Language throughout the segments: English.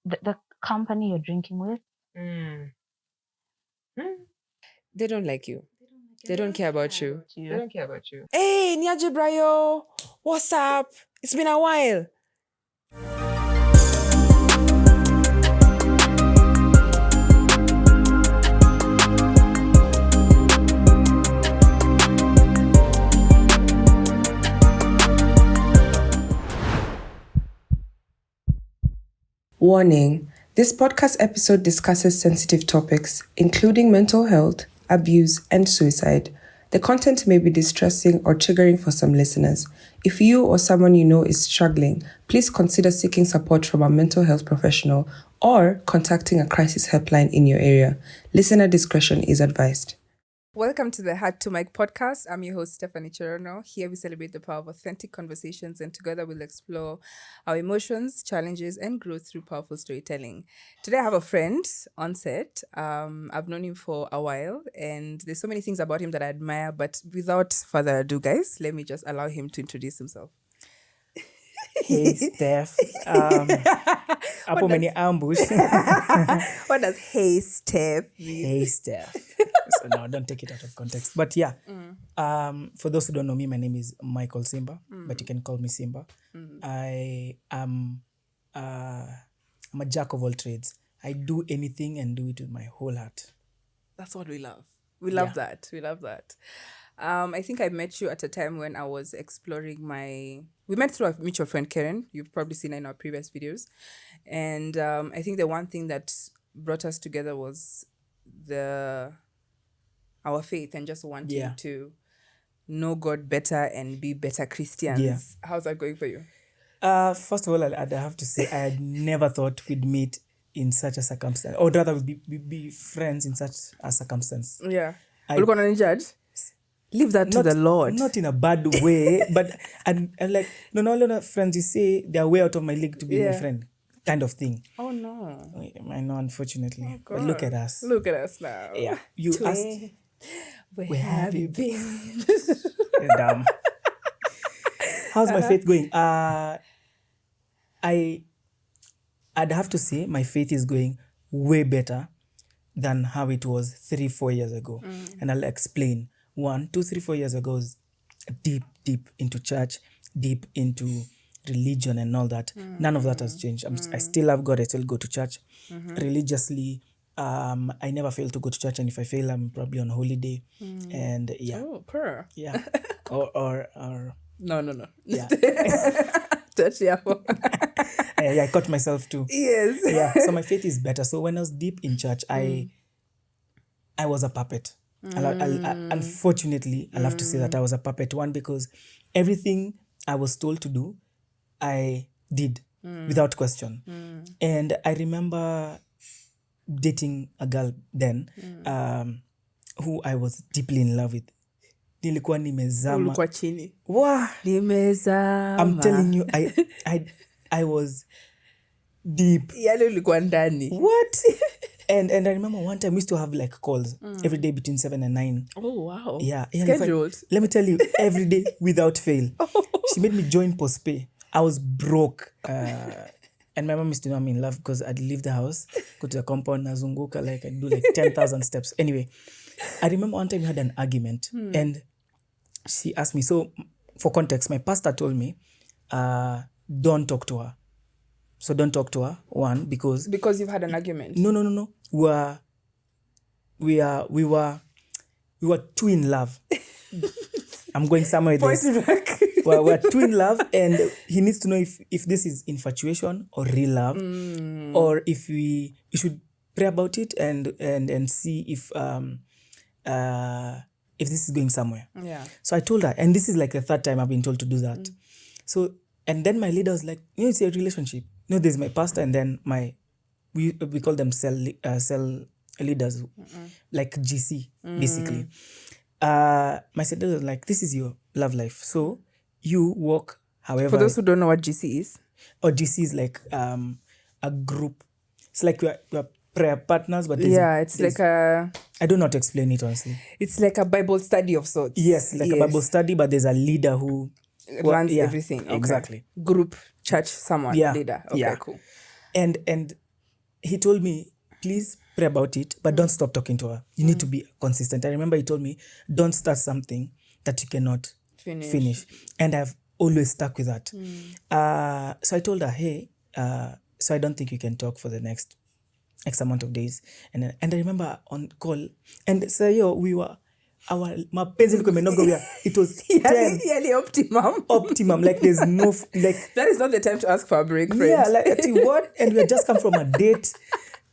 the company you're drinking with. They don't like you. They don't care about you. They don't care about you. Hey, Nyaje Brayo, what's up? It's been a while. Warning: this podcast episode discusses sensitive topics, including mental health, abuse, and suicide. The content may be distressing or triggering for some listeners. If you or someone you know is struggling, please consider seeking support from a mental health professional or contacting a crisis helpline in your area. Listener discretion is advised. Welcome to the Heart to Mike podcast. I'm your host, Stephanie Chirono. Here we celebrate the power of authentic conversations, and together we'll explore our emotions, challenges, and growth through powerful storytelling. Today I have a friend on set. I've known him for a while, and there's so many things about him that I admire. But without further ado, guys, let me just allow him to introduce himself. Hey, Steph. Hapo many ambush. What does "Hey, Steph" mean? Hey, Steph. So no, don't take it out of context. But yeah, for those who don't know me, my name is Michael Simba, but you can call me Simba. I am I'm a jack of all trades. I do anything and do it with my whole heart. That's what we love. We love that. We love that. I think I met you at a time when I was exploring we met through a mutual friend, Karen. You've probably seen her in our previous videos. And I think the one thing that brought us together was our faith and just wanting to know God better and be better Christians. Yeah. How's that going for you? First of all, I'd have to say I had never thought we'd meet in such a circumstance, or rather we'd be friends in such a circumstance. Yeah. Look on any judge. Leave that to the Lord. Not in a bad way, but I'm like, no, friends, you say they're way out of my league to be my friend, kind of thing. Oh, no. I know, unfortunately. Oh, but look at us. Look at us now. Yeah. You asked, where have you been? Damn. How's my faith going? I'd have to say my faith is going way better than how it was 3-4 years ago. And I'll explain. 1, 2, 3, 4 years ago, I was deep into church, deep into religion and all that. None of that has changed. I still love God. I still go to church religiously. I never fail to go to church, and if I fail, I'm probably on holiday. And yeah. Oh, prayer. Yeah. or No. Yeah. Touch the apple. I caught myself too. Yes. Yeah. So my faith is better. So when I was deep in church, I was a puppet. Unfortunately, I'll have to say that I was a puppet. One, because everything I was told to do, I did without question. And I remember dating a girl then who I was deeply in love with. Nilikuwa nimezama. Ulikuwa chini. Wow. Nimezama. I'm telling you, I was deep. Yale ulikuwa ndani. What? And I remember one time we used to have like calls every day between 7 and 9. Oh, wow. Yeah. Scheduled. Let me tell you, every day without fail. She made me join postpay. I was broke. And my mom used to know I'm in love because I'd leave the house, go to the compound, nazunguka, like I'd do like 10,000 steps. Anyway, I remember one time we had an argument and she asked me, so for context, my pastor told me, don't talk to her. So don't talk to her, one, because you've had an argument. No. We were too in love. I'm going somewhere with this. We're too in love, and he needs to know if this is infatuation or real love, or if we should pray about it and see if this is going somewhere. Yeah. So I told her, and this is like the third time I've been told to do that. So, and then my leader was like, it's a relationship. There's my pastor, and then we call them cell leaders, like GC, basically. My sister was like, this is your love life. So you walk however. For those who don't know what GC is. Or GC is like a group. It's like we're prayer partners, but it's like a... I don't know how to explain it, honestly. It's like a Bible study of sorts. Yes, like a Bible study, but there's a leader who... runs everything. Okay. Exactly. Group, church, someone, leader. Okay, cool. And he told me, please pray about it, but don't stop talking to her. You need to be consistent. I remember he told me, don't start something that you cannot finish. And I've always stuck with that. So I told her, hey, so I don't think you can talk for the next X amount of days. And I remember on call, and so we were, our mapenzi ilikuwa imenoga where it was 10. Optimum. Like there's no, like. That is not the time to ask for a break, friend. Yeah, like, what? And we had just come from a date.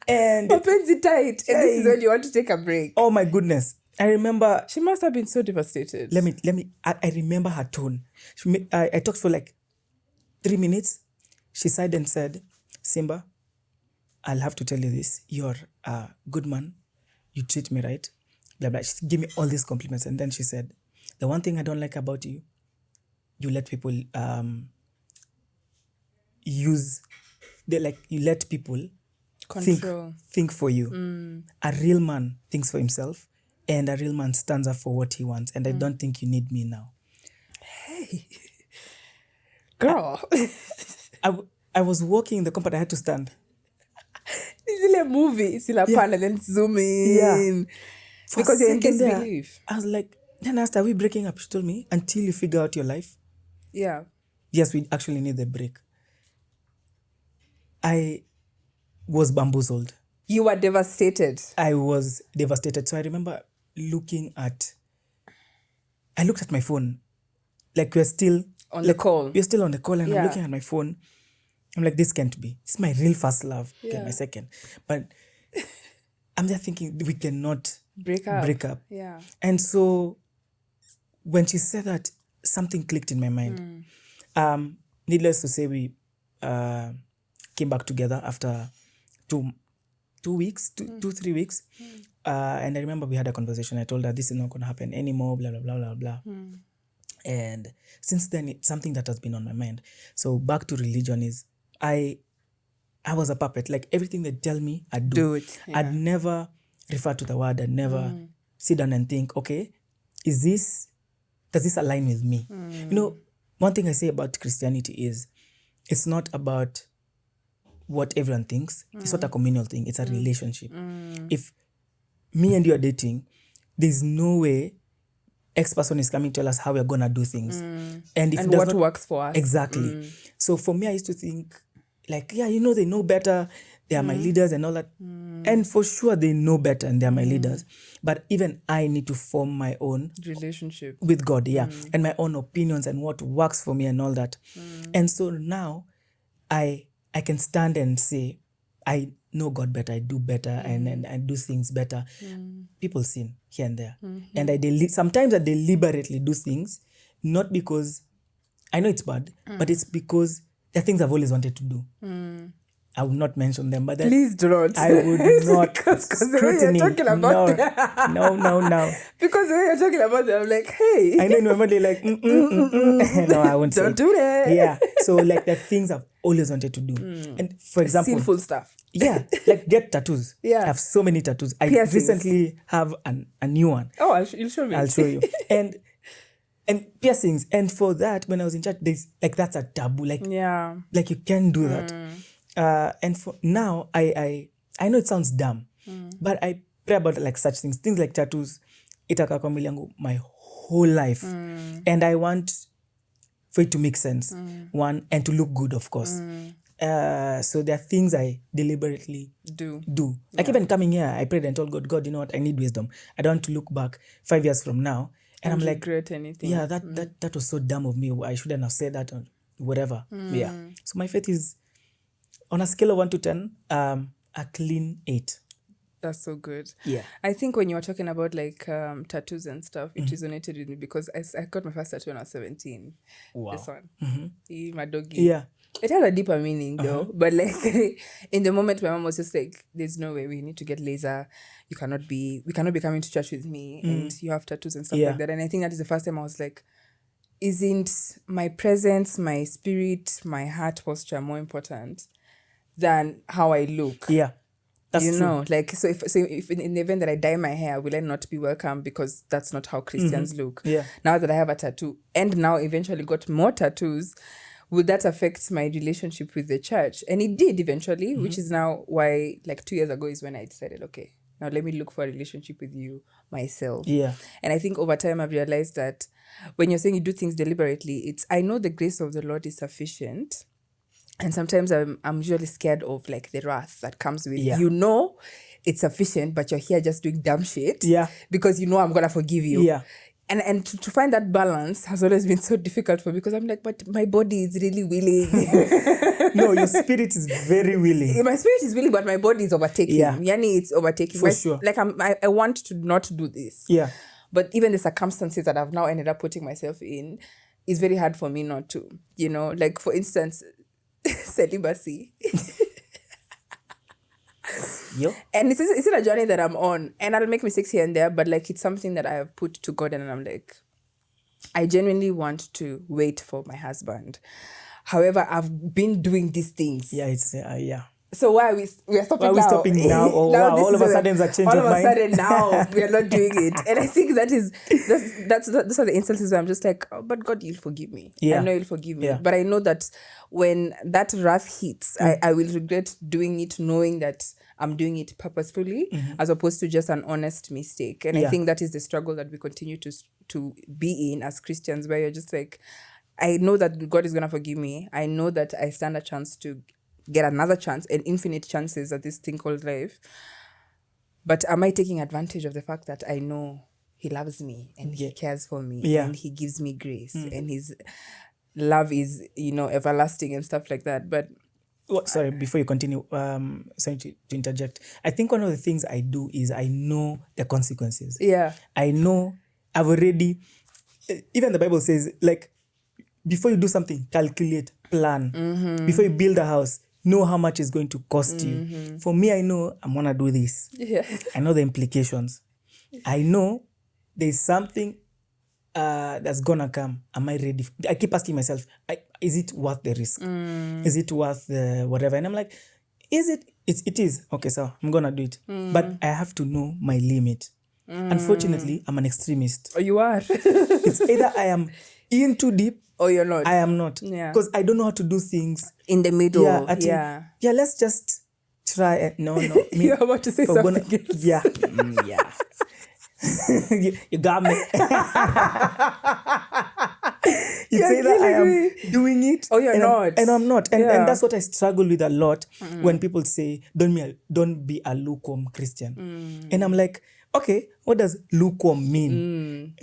And mapenzi tight. And this is when you want to take a break. Oh my goodness. I remember. She must have been so devastated. Let me, I remember her tone. I talked for like 3 minutes. She sighed and said, Simba, I'll have to tell you this. You're a good man. You treat me right. Blah, blah. She gave me all these compliments. And then she said, the one thing I don't like about you, you let people you let people think for you. A real man thinks for himself, and a real man stands up for what he wants. And I don't think you need me now. Hey, girl. I was walking in the compound. I had to stand. This is a movie. And then zoom in. For because you're in there, disbelief. I was like, then I asked, are we breaking up? She told me, until you figure out your life. Yeah. Yes, we actually need the break. I was bamboozled. You were devastated. I was devastated. So I remember I looked at my phone. Like we're still on the call. We're still on the call, and I'm looking at my phone. I'm like, this can't be. This is my real first love. Okay, my second. But I'm just thinking we cannot break up. Yeah. And so when she said that, something clicked in my mind. Needless to say, we came back together after 3 weeks. And I remember we had a conversation. I told her this is not going to happen anymore, blah, blah, blah, blah, blah. And since then, it's something that has been on my mind. So back to religion is, I was a puppet. Like everything they tell me, I'd do it. Yeah. I'd never refer to the word. I'd never sit down and think, okay, does this align with me? You know, one thing I say about Christianity is it's not about what everyone thinks. It's not a communal thing. It's a relationship. If me and you are dating, there's no way X person is coming to tell us how we're going to do things. And what works for us. Exactly. So for me, I used to think, like, yeah, you know, they know better. They are my leaders and all that. And for sure, they know better and they are my leaders. But even I need to form my own relationship with God, and my own opinions and what works for me and all that. And so now I can stand and say, I know God better, I do better, and I do things better. People sin here and there. And sometimes I deliberately do things, not because I know it's bad, but it's because they're things I've always wanted to do. I will not mention them, but please do not. I would not. Because the way you're talking about them. No. Because the way you're talking about them, I'm like, hey. I know in my mind they're like, no, I won't say. Don't do that. Yeah. So like the things I've always wanted to do. And for example, sinful stuff. Yeah, like get tattoos. Yeah. I have so many tattoos. I Piercings. recently have a new one. Oh, you'll show me. I'll show you. And piercings. And for that, when I was in church, that's a taboo. Like you can't do that. And for now, I know it sounds dumb, but I pray about like such things like tattoos. Itaka kwa mwili yangu my whole life, and I want for it to make sense. One, and to look good, of course. So there are things I deliberately do. Like even coming here, I prayed and told God, you know what? I need wisdom. I don't want to look back 5 years from now and I'm like, regret anything. Yeah, that was so dumb of me. I shouldn't have said that or whatever. Yeah. So my faith is, on a scale of 1 to 10, a clean 8. That's so good. Yeah. I think when you were talking about like tattoos and stuff, it resonated with me because I got my first tattoo when I was 17. Wow. This one. My doggy. Yeah. It had a deeper meaning though. But like in the moment my mom was just like, there's no way, we need to get laser. We cannot be coming to church with me and you have tattoos and stuff like that. And I think that is the first time I was like, isn't my presence, my spirit, my heart posture more important than how I look? Yeah. That's true. Know, like, so if in the event that I dye my hair, will I not be welcome because that's not how Christians look? Yeah. Now that I have a tattoo and now eventually got more tattoos, would that affect my relationship with the church? And it did eventually, which is now why, like 2 years ago is when I decided, okay, now let me look for a relationship with you myself. Yeah. And I think over time I've realized that when you're saying you do things deliberately, I know the grace of the Lord is sufficient. And sometimes I'm usually scared of like the wrath that comes with, Yeah. you know, it's sufficient, but you're here just doing dumb shit. Yeah. Because you know I'm going to forgive you. Yeah. And to find that balance has always been so difficult for me because I'm like, but my body is really willing. No, your spirit is very willing. My spirit is willing, but my body is overtaking. Yeah. Yani, it's overtaking. For sure. Like I want to not do this. Yeah. But even the circumstances that I've now ended up putting myself in is very hard for me not to. You know, like for instance, celibacy. Yo. And it's a journey that I'm on, and I'll make mistakes here and there, but like it's something that I have put to God, and I'm like, I genuinely want to wait for my husband. However, I've been doing these things. Yeah, it's yeah. So why are we stopping now? Why are we stopping now? Oh, wow, all of a sudden there's a change of mind. All of a sudden now we are not doing it. And I think that's those are the instances where I'm just like, oh, but God, you'll forgive me. Yeah. I know you'll forgive me. Yeah. But I know that when that wrath hits, I will regret doing it knowing that I'm doing it purposefully as opposed to just an honest mistake. And I think that is the struggle that we continue to be in as Christians, where you're just like, I know that God is going to forgive me. I know that I stand a chance to get another chance and infinite chances at this thing called life. But am I taking advantage of the fact that I know he loves me and he cares for me and he gives me grace and his love is, everlasting and stuff like that. But sorry, before you continue, sorry to interject. I think one of the things I do is I know the consequences. Yeah. I know I've already, even the Bible says, like, before you do something, calculate, plan. Before you build a house, know how much it's going to cost you. For me, I know I'm going to do this. Yeah. I know the implications. I know there's something that's going to come. Am I ready? I keep asking myself, is it worth the risk? Is it worth the whatever? And I'm like, is it? It is. Okay, so I'm going to do it. But I have to know my limit. Unfortunately, I'm an extremist. Oh, you are? It's either I am in too deep or you're not. I am not. Yeah. Because I don't know how to do things. In the middle. Yeah, let's just try it. No. You're about to say something else. Yeah. Yeah. You got me. It's either I am doing it or you're not. And I'm not. And that's what I struggle with a lot when people say, don't be a lukewarm Christian. And I'm like, okay, what does lukewarm mean?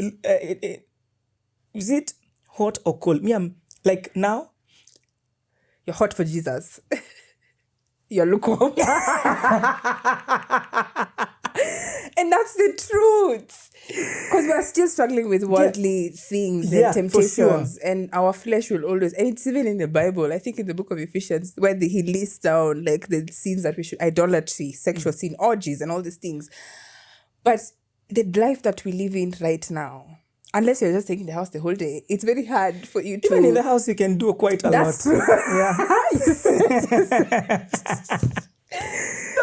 Is it hot or cold? Me, I'm like, now you're hot for Jesus. You're lukewarm. And that's the truth. Because we're still struggling with worldly things and temptations. Sure. And our flesh will always, and it's even in the Bible, I think in the book of Ephesians, where he lists down like the sins that we should, idolatry, sexual sin, orgies, and all these things. But the life that we live in right now, unless you're just taking the house the whole day, it's very hard for you to... Even in the house, you can do quite a That's lot. True. Yeah.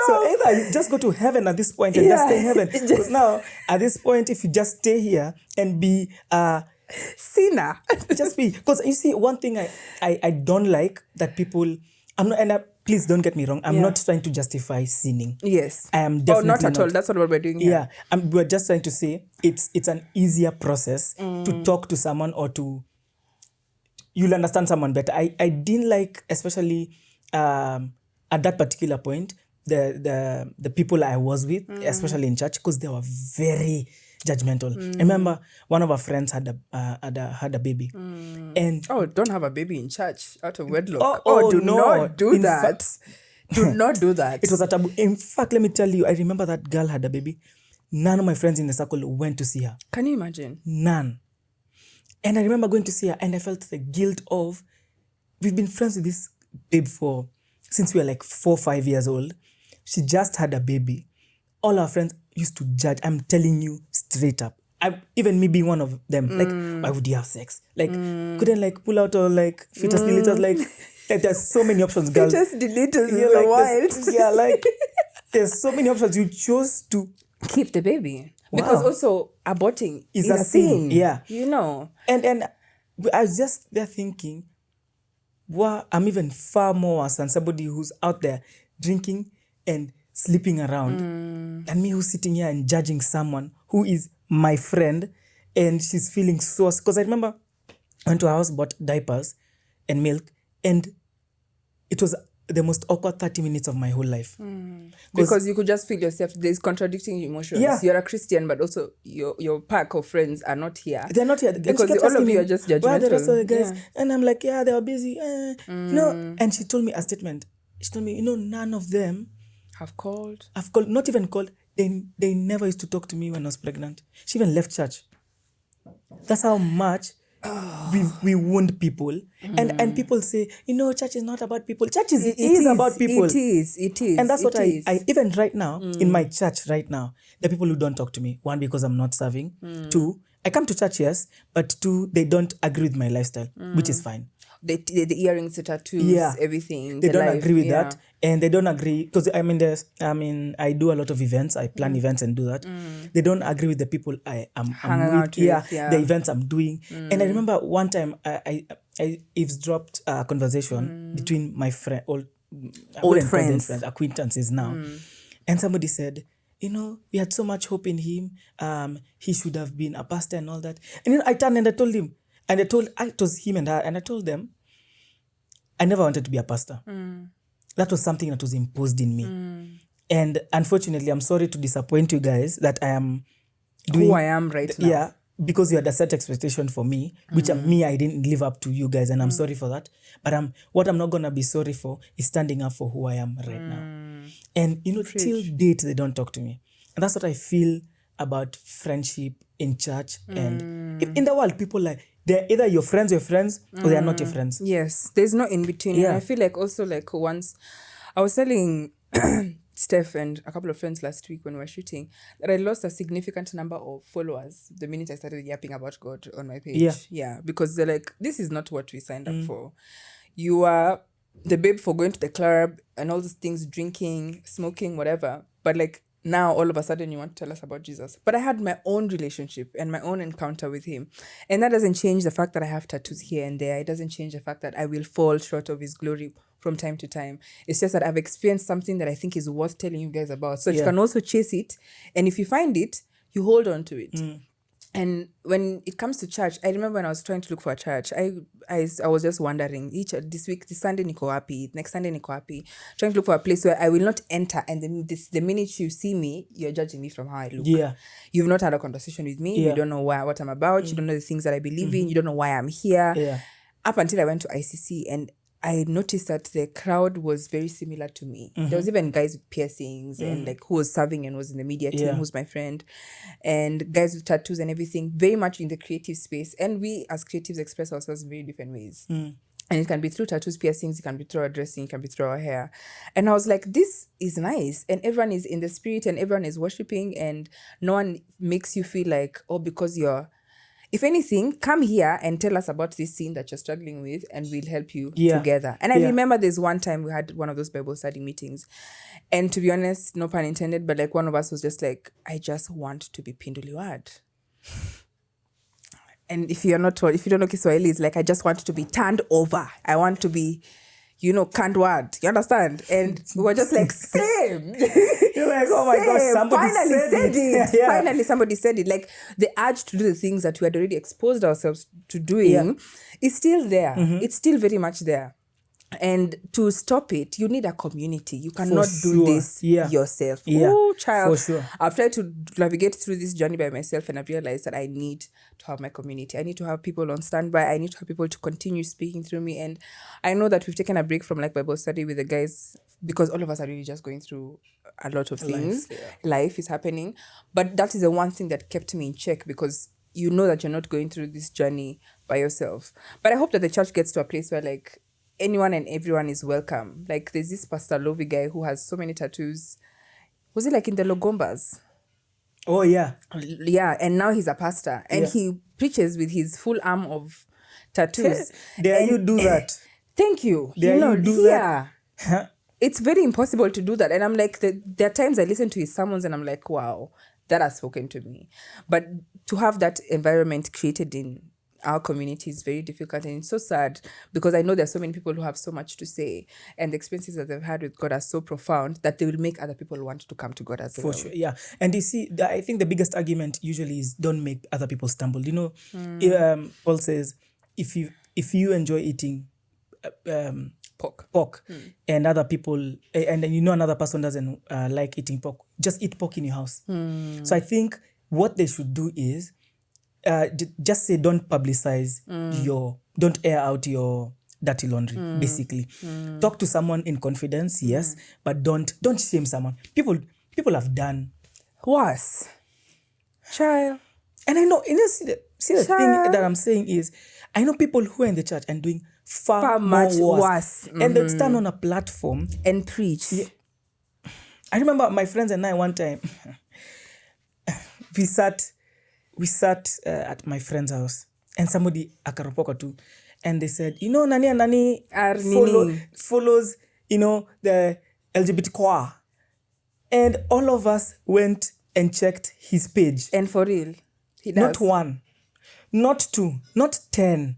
So either you just go to heaven at this point and just stay in heaven. Because now, at this point, if you just stay here and be sinner, just be... Because you see, one thing I don't like that people... please don't get me wrong. I'm not trying to justify sinning. Yes. I am definitely not at all. That's not what we're doing here. Yeah. We're just trying to say it's an easier process to talk to someone or to... You'll understand someone better. I didn't like, especially at that particular point, the people I was with, especially in church, because they were very judgmental. I remember one of our friends had a baby. And don't have a baby in church out of wedlock. Do not do that. Do not do that. It was a taboo. In fact, let me tell you, I remember that girl had a baby. None of my friends in the circle went to see her. Can you imagine? None. And I remember going to see her and I felt the guilt of, we've been friends with this babe since we were like 4 or 5 years old. She just had a baby. All our friends used to judge. I'm telling you straight up. Even me being one of them. Like, why would you have sex? Like, couldn't like pull out or like fetus deleters? Like, there's so many options, girl. Fetus deleters is like wild. Yeah, like, there's so many options. You chose to keep the baby. Wow. Because also aborting is a sin. Yeah. You know. And I was just there thinking, I'm even far more worse than somebody who's out there drinking and sleeping around than me who's sitting here and judging someone who is my friend and she's feeling so... Because I remember I went to a house, bought diapers and milk, and it was the most awkward 30 minutes of my whole life. Because you could just feel yourself. There's contradicting emotions. Yeah. You're a Christian, but also your pack of friends are not here. They're not here. Because all of you are just judgmental. Where are the rest of the guys? Yeah. And I'm like, yeah, they were busy. And she told me a statement. She told me, none of them have called. Not even called. They never used to talk to me when I was pregnant. She even left church. That's how much we wound people. And people say, church is not about people. Church is about people. It is. And that's what I even right now, in my church right now, the people who don't talk to me. One, because I'm not serving. Two, I come to church, yes, but two, they don't agree with my lifestyle, which is fine. The earrings, the tattoos, everything. They don't agree with that. And they don't agree, because I do a lot of events. I plan events and do that. They don't agree with the people I'm with. The events I'm doing. And I remember one time I eavesdropped a conversation between my friend, old friends, acquaintances now. And somebody said, we had so much hope in him. He should have been a pastor and all that. And I turned and I told him, and it was him and her, and I told them, I never wanted to be a pastor. That was something that was imposed in me. And unfortunately, I'm sorry to disappoint you guys that I am doing... Who I am right now. Yeah, because you had a set expectation for me, which I didn't live up to you guys, and I'm sorry for that. But what I'm not going to be sorry for is standing up for who I am right now. And, till date, they don't talk to me. And that's what I feel about friendship in church. And in the world, people they're either your friends or they're not your friends. Yes, there's no in between. Yeah. And I feel like also once I was telling Steph and a couple of friends last week when we were shooting that I lost a significant number of followers the minute I started yapping about God on my page. Yeah, because they're like, this is not what we signed up for. You are the babe for going to the club and all these things, drinking, smoking, whatever. But now all of a sudden you want to tell us about Jesus. But I had my own relationship and my own encounter with him. And that doesn't change the fact that I have tattoos here and there. It doesn't change the fact that I will fall short of his glory from time to time. It's just that I've experienced something that I think is worth telling you guys about. So you can also chase it. And if you find it, you hold on to it. And when it comes to church, I remember when I was trying to look for a church, I was just wondering, this Sunday niko happy, next Sunday niko happy, trying to look for a place where I will not enter, and the minute you see me, you're judging me from how I look. Yeah. You've not had a conversation with me. You don't know what I'm about. You don't know the things that I believe in. You don't know why I'm here. Yeah. Up until I went to ICC, and I noticed that the crowd was very similar to me. There was even guys with piercings and who was serving and was in the media team, who's my friend, and guys with tattoos and everything, very much in the creative space. And we as creatives express ourselves in very different ways. And it can be through tattoos, piercings, it can be through our dressing, it can be through our hair. And I was like, this is nice. And everyone is in the spirit and everyone is worshiping, and no one makes you feel like, because you're... If anything, come here and tell us about this scene that you're struggling with, and we'll help you together. And I remember there's one time we had one of those Bible study meetings. And to be honest, no pun intended, but one of us was just like, I just want to be pinduliwad. And if you don't know Kiswahili, it's I just want to be turned over. I want to be... kandwad. You understand? And we were just same. You're like, oh my gosh, somebody said it. Finally, somebody said it. The urge to do the things that we had already exposed ourselves to doing is still there. It's still very much there. And to stop it, you need a community. You cannot do this yourself. Oh, child. For sure. I've tried to navigate through this journey by myself, and I've realized that I need to have my community. I need to have people on standby. I need to have people to continue speaking through me. And I know that we've taken a break from Bible study with the guys because all of us are really just going through a lot of things. Life is happening. But that is the one thing that kept me in check, because you know that you're not going through this journey by yourself. But I hope that the church gets to a place where anyone and everyone is welcome. There's this Pastor Lovey guy who has so many tattoos. Was it in the Logombas? Oh, yeah. Yeah, and now he's a pastor. And he preaches with his full arm of tattoos. You do that. Thank you. You do that. It's very impossible to do that. And I'm there are times I listen to his sermons and I'm like, wow, that has spoken to me. But to have that environment created in our community is very difficult, and it's so sad because I know there's so many people who have so much to say, and the experiences that they've had with God are so profound that they will make other people want to come to God as well. For sure, yeah. And you see, I think the biggest argument usually is don't make other people stumble. Paul says, if you enjoy eating pork and other people, and then another person doesn't like eating pork, just eat pork in your house. So I think what they should do is just say don't publicize don't air out your dirty laundry, basically. Talk to someone in confidence, yes, but don't shame someone. People have done worse. Child. And I know, see the thing that I'm saying is, I know people who are in the church and doing far much worse. And they'll stand on a platform and preach. Yeah. I remember my friends and I one time, we sat at my friend's house, and somebody akaropoka too, and they said, nani and nani follows, the LGBT choir. And all of us went and checked his page. And for real, he does. Not 1, not 2, not 10.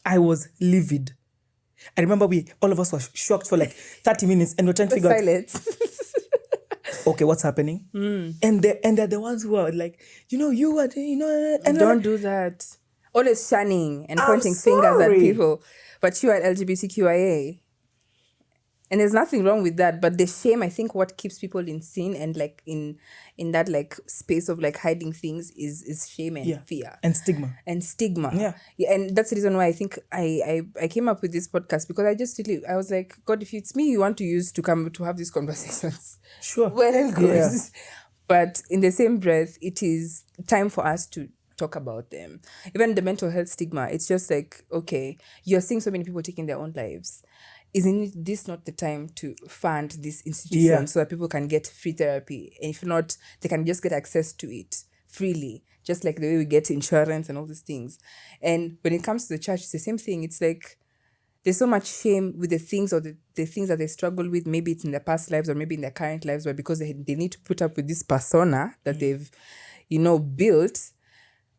I was livid. I remember all of us were shocked for like 30 minutes, and we're trying to figure out, okay, what's happening? And they're the ones who are like, you are, and don't do that. Always shunning and pointing fingers at people. But you are LGBTQIA. And there's nothing wrong with that. But the shame, I think what keeps people in sin and like in that like space of like hiding things is shame and fear. And stigma. Yeah. And that's the reason why I think I came up with this podcast, because I was like, God, if it's me you want to use to come to have these conversations, sure. Well, good. Yeah. But in the same breath, it is time for us to talk about them. Even the mental health stigma, it's just like, okay, you're seeing so many people taking their own lives. Isn't this not the time to fund this institution so that people can get free therapy? And if not, they can just get access to it freely, just like the way we get insurance and all these things. And when it comes to the church, it's the same thing. It's like there's so much shame with the things or the things that they struggle with. Maybe it's in their past lives or maybe in their current lives, but because they need to put up with this persona that they've, built,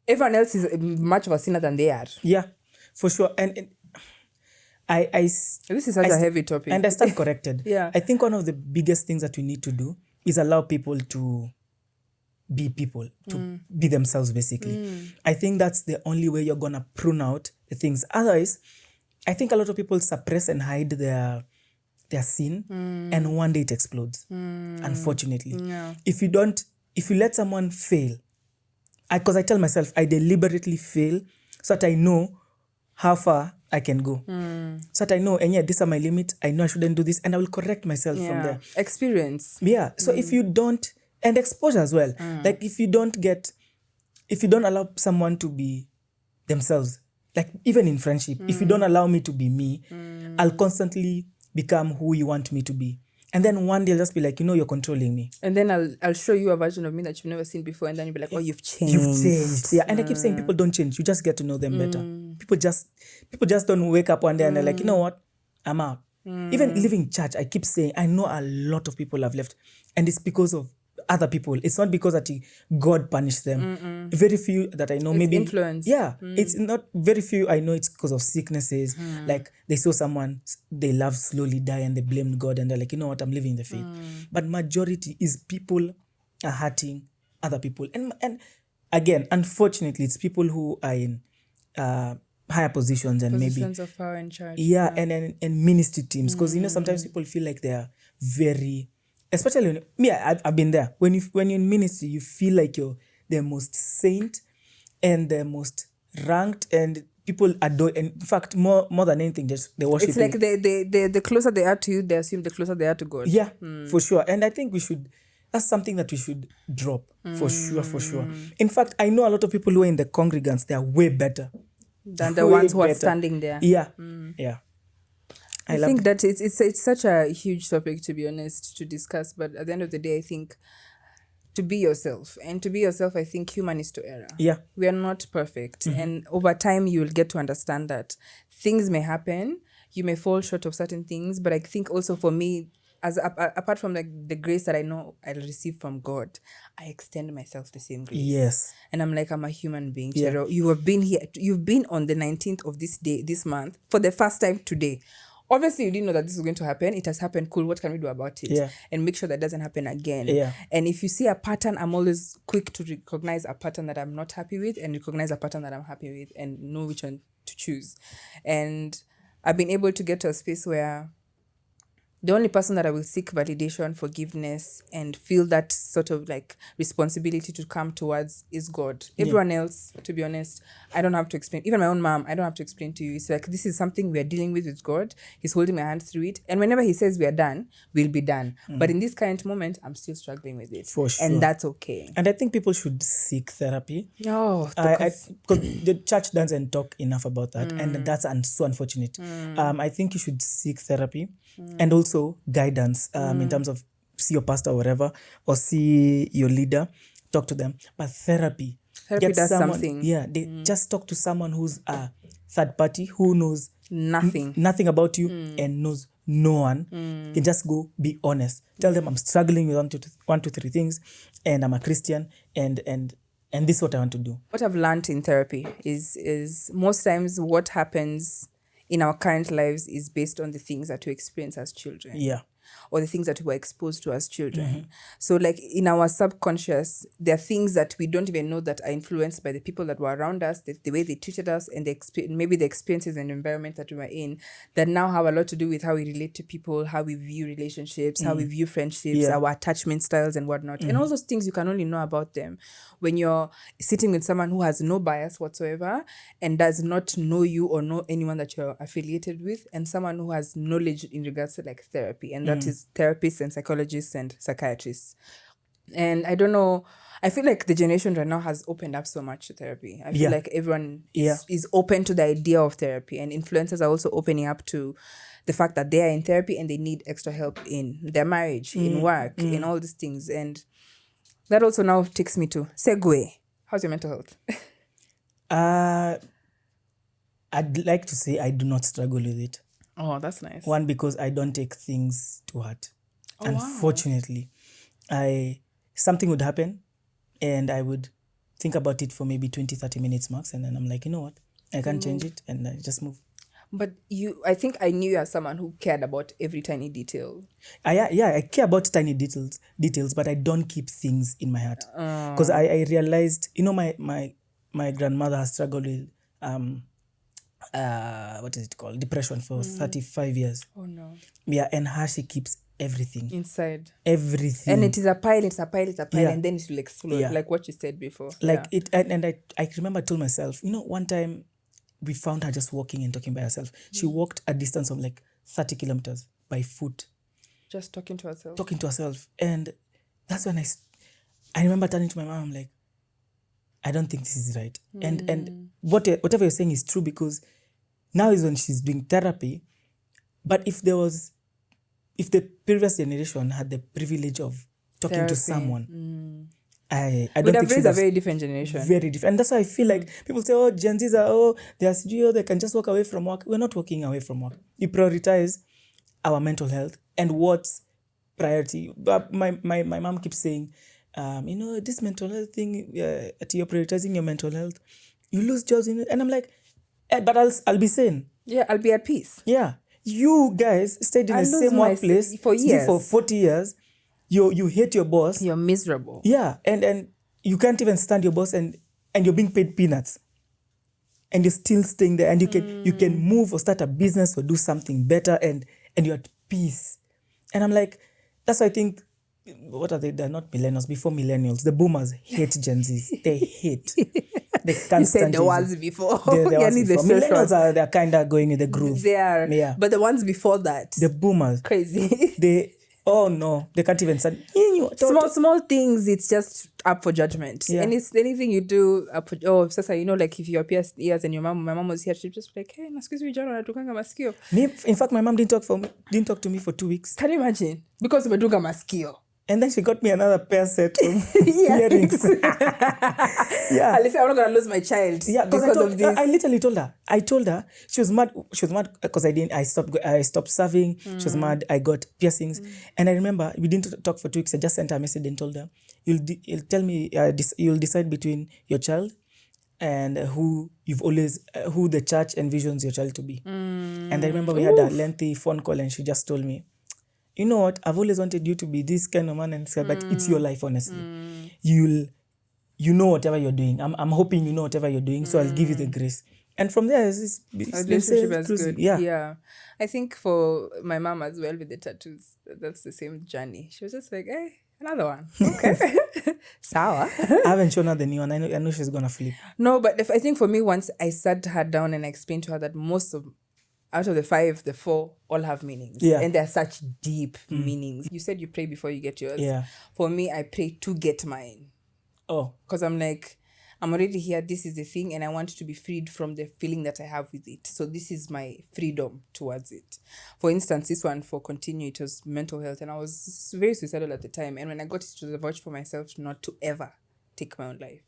everyone else is much of a sinner than they are. Yeah, for sure. And this is such a heavy topic. And I stand corrected. Yeah. I think one of the biggest things that we need to do is allow people to be people, to be themselves, basically. I think that's the only way you're going to prune out the things. Otherwise, I think a lot of people suppress and hide their sin, and one day it explodes, unfortunately. Yeah. If you let someone fail, because I tell myself, I deliberately fail so that I know how far I can go. So that I know, and these are my limits. I know I shouldn't do this, and I will correct myself from there. Experience. Yeah. So if you don't, and exposure as well. Like if you don't allow someone to be themselves, like even in friendship, if you don't allow me to be me, I'll constantly become who you want me to be. And then one day I'll just be like, you're controlling me. And then I'll show you a version of me that you've never seen before. And then you'll be like, oh, you've changed. You've changed. Yeah. And I keep saying people don't change. You just get to know them better. People just don't wake up one day and they're like, you know what? I'm out. Even leaving church, I keep saying, I know a lot of people have left. And it's because of other people. It's not because that God punished them. Very few that I know, it's maybe influence. Yeah. It's not very few I know it's because of sicknesses. Like they saw someone they love slowly die and they blamed God and they're like, you know what, I'm living the faith. But majority is people are hurting other people. And again, unfortunately, it's people who are in higher positions and positions of power in church. Yeah, and ministry teams. Because sometimes people feel like they're very, especially I've been there. When you're in ministry, you feel like you're the most saint and the most ranked, and people adore. And in fact, more than anything, they worship. It's like the closer they are to you, they assume the closer they are to God. Yeah, for sure. And I think that's something that we should drop for sure. In fact, I know a lot of people who are in the congregants, they are way better than the ones who are standing there. Yeah, yeah. I think that it's such a huge topic, to be honest, to discuss. But at the end of the day, I think to be yourself. And to be yourself, I think human is to error. Yeah. We are not perfect. And over time, you will get to understand that things may happen. You may fall short of certain things. But I think also for me, apart from like the grace that I know I'll receive from God, I extend myself the same grace. Yes. And I'm like, I'm a human being. Yeah. Chero. You have been here. You've been on the 19th of this month for the first time today. Obviously, you didn't know that this was going to happen. It has happened. Cool. What can we do about it? Yeah. And make sure that doesn't happen again. Yeah. And if you see a pattern, I'm always quick to recognize a pattern that I'm not happy with and recognize a pattern that I'm happy with and know which one to choose. And I've been able to get to a space where the only person that I will seek validation, forgiveness, and feel that sort of like responsibility to come towards is God. Everyone else, to be honest, I don't have to explain. Even my own mom, I don't have to explain to you. It's like, this is something we are dealing with God. He's holding my hand through it. And whenever he says we are done, we'll be done. But in this current moment, I'm still struggling with it. For sure. And that's okay. And I think people should seek therapy. Oh, Because the church doesn't talk enough about that. And that's so unfortunate. I think you should seek therapy and also guidance in terms of see your pastor or whatever, or see your leader, talk to them. But therapy does something. Yeah, they just talk to someone who's a third party who knows nothing about you and knows no one. Can just go be honest. Tell them I'm struggling with one, two, three things, and I'm a Christian, and this is what I want to do. What I've learned in therapy is most times what happens in our current lives is based on the things that we experience as children. Yeah. Or the things that we were exposed to as children. So like in our subconscious, there are things that we don't even know that are influenced by the people that were around us, the way they treated us, and maybe the experiences and environment that we were in, that now have a lot to do with how we relate to people, how we view relationships, how we view friendships, our attachment styles and whatnot. And all those things you can only know about them when you're sitting with someone who has no bias whatsoever and does not know you or know anyone that you're affiliated with, and someone who has knowledge in regards to like therapy, and that is therapists and psychologists and psychiatrists. And I don't know, I feel like the generation right now has opened up so much to therapy. I feel like everyone is open to the idea of therapy, and influencers are also opening up to the fact that they are in therapy and they need extra help in their marriage, in work, in all these things. And that also now takes me to segue. How's your mental health? I'd like to say I do not struggle with it. Oh, that's nice. One, because I don't take things to heart. Unfortunately, something would happen and I would think about it for maybe 20, 30 minutes max. And then I'm like, you know what? I can't change it, and I just move. But I think I knew you as someone who cared about every tiny detail. I care about tiny details, but I don't keep things in my heart. Because I realized, my grandmother has struggled with what is it called? Depression for 35 years. Oh no. Yeah, and she keeps everything. Inside. Everything. And it is a pile, and then it will explode, like what you said before. I remember I told myself, one time we found her just walking and talking by herself. She walked a distance of like 30 kilometers by foot. Just talking to herself. And that's when I remember turning to my mom, I'm like, I don't think this is right. And whatever you're saying is true, because now is when she's doing therapy. But if the previous generation had the privilege of talking to someone, I don't think raised a very different generation. Very different. And that's why I feel like people say, Gen Zs they are studio, they can just walk away from work. We're not walking away from work. We prioritize our mental health and what's priority. But my mom keeps saying, this mental health thing, you're prioritizing your mental health, you lose jobs in it. And I'm like, but I'll be sane. Yeah, I'll be at peace. Yeah. You guys stayed in the same workplace for years. For 40 years. You hate your boss. You're miserable. Yeah. And you can't even stand your boss, and you're being paid peanuts. And you're still staying there, and you can move or start a business or do something better, and you're at peace. And I'm like, that's why I think, what are they? They're not millennials. Before millennials, the boomers hate Gen Zs. They hate. They can't stand the ones before. Millennials they're kind of going in the groove. They are. Yeah. But the ones before that, the boomers, crazy. They can't even stand. Small things, it's just up for judgment. Yeah. And it's anything you do sasa, like if you appear ears and my mom was here, she'd just be like, hey, excuse me, John, natukanga masikio. In fact, my mom didn't talk to me for 2 weeks. Can you imagine? Because umeduka masikio. And then she got me another pair set of earrings. Yeah. At least I'm not going to lose my child because of this. I literally told her. I told her she was mad. She was mad because I stopped serving. She was mad. I got piercings, and I remember we didn't talk for 2 weeks. I just sent her a message and told her, "You'll tell me. You'll decide between your child and who the church envisions your child to be." And I remember we had a lengthy phone call, and she just told me, "You know what? I've always wanted you to be this kind of man and stuff, but it's your life, honestly. You know whatever you're doing. I'm hoping you know whatever you're doing, so I'll give you the grace." And from there, it's relationship is good. Yeah. I think for my mom as well with the tattoos, that's the same journey. She was just like, hey, another one. Okay. Sour. I haven't shown her the new one. I know she's gonna flip. No, but I think for me, once I sat her down and I explained to her that out of the 5, the 4 all have meanings. Yeah. And they're such deep meanings. You said you pray before you get yours. Yeah. For me, I pray to get mine. Oh. Because I'm like, I'm already here. This is the thing. And I want to be freed from the feeling that I have with it. So this is my freedom towards it. For instance, this one for Continue, it was mental health. And I was very suicidal at the time. And when I got it, it was a vouch for myself not to ever take my own life.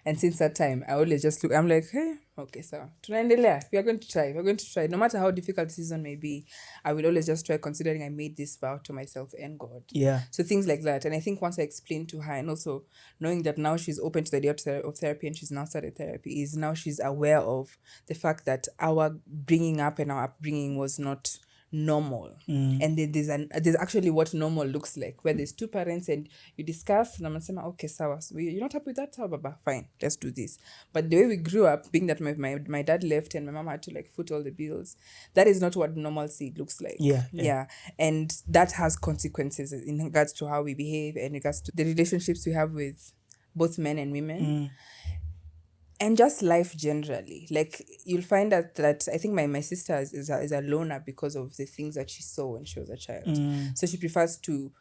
And since that time, I always just look, I'm like, hey, okay, so tunaendelea. We are going to try. No matter how difficult the season may be, I will always just try, considering I made this vow to myself and God. Yeah. So things like that. And I think once I explained to her, and also knowing that now she's open to the idea of therapy and she's now started therapy, is now she's aware of the fact that our bringing up and our upbringing was not normal. And then there's actually what normal looks like, where there's 2 parents and you discuss and I'm saying, okay, sawa, so you're not happy with that, baba, fine, let's do this. But the way we grew up, being that my dad left and my mom had to like foot all the bills, that is not what normalcy looks like. Yeah. And that has consequences in regards to how we behave and in regards to the relationships we have with both men and women. And just life generally. Like, you'll find that I think my sister is a loner because of the things that she saw when she was a child. So she prefers to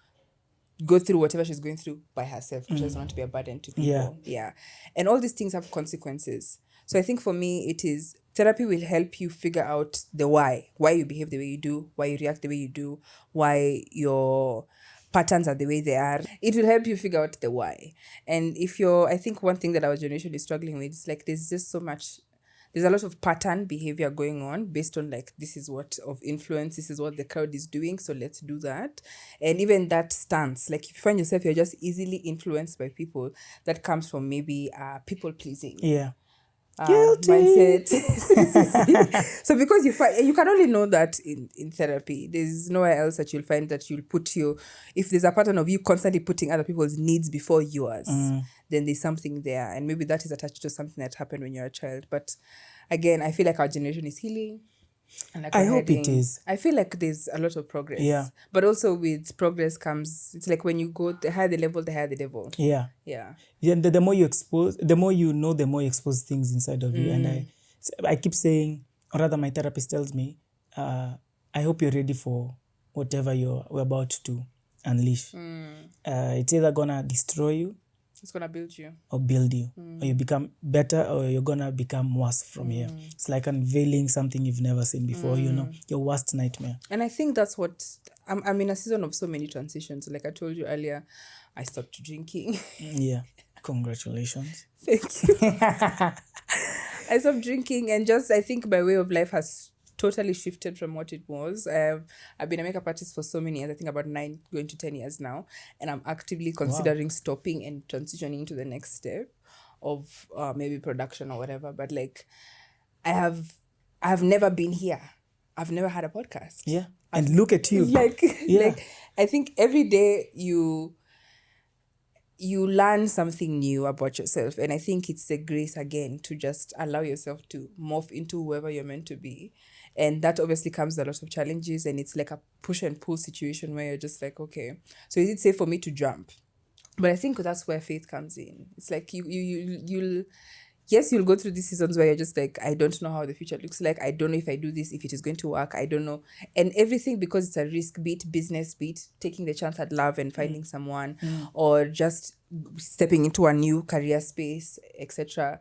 go through whatever she's going through by herself. She doesn't want to be a burden to people. Yeah. And all these things have consequences. So I think for me, it is therapy will help you figure out the why you behave the way you do, why you react the way you do, why your patterns are the way they are. It will help you figure out the why. And I think one thing that our generation is struggling with is like there's a lot of pattern behavior going on based on like, this is what of influence, this is what the crowd is doing, so let's do that. And even that stance, like if you find yourself, you're just easily influenced by people, that comes from maybe people pleasing. Yeah. Guilty mindset. So because you can only know that in therapy. There's nowhere else that you'll find that you'll put if there's a pattern of you constantly putting other people's needs before yours, then there's something there, and maybe that is attached to something that happened when you're a child. But again, I feel like our generation is healing. And like I hope it is. I feel like there's a lot of progress. Yeah. But also with progress comes, it's like when you go, the higher the level, the higher the devil. Yeah. Yeah. Yeah. The more you expose, the more you know, the more you expose things inside of you. And I keep saying, or rather my therapist tells me, I hope you're ready for whatever we're about to unleash. It's either gonna destroy you, it's gonna build you, or build you, or you become better, or you're gonna become worse from here. It's like unveiling something you've never seen before. Your worst nightmare. And I think that's what I'm in a season of so many transitions. Like I told you earlier, I stopped drinking. Yeah, congratulations. Thank you. I stopped drinking, and just I think my way of life has totally shifted from what it was. I've been a makeup artist for so many years, I think about 9 going to 10 years now, and I'm actively considering stopping and transitioning to the next step of maybe production or whatever. But like I have never been here. I've never had a podcast. Yeah. And look at you. Like I think every day you learn something new about yourself, and I think it's a grace again to just allow yourself to morph into whoever you're meant to be. And that obviously comes with a lot of challenges, and it's like a push and pull situation where you're just like, okay, so is it safe for me to jump? But I think that's where faith comes in. It's like you'll go through these seasons where you're just like, I don't know how the future looks like. I don't know if I do this, if it is going to work. I don't know. And everything, because it's a risk, be it business, be it taking the chance at love and finding someone, or just stepping into a new career space, etc.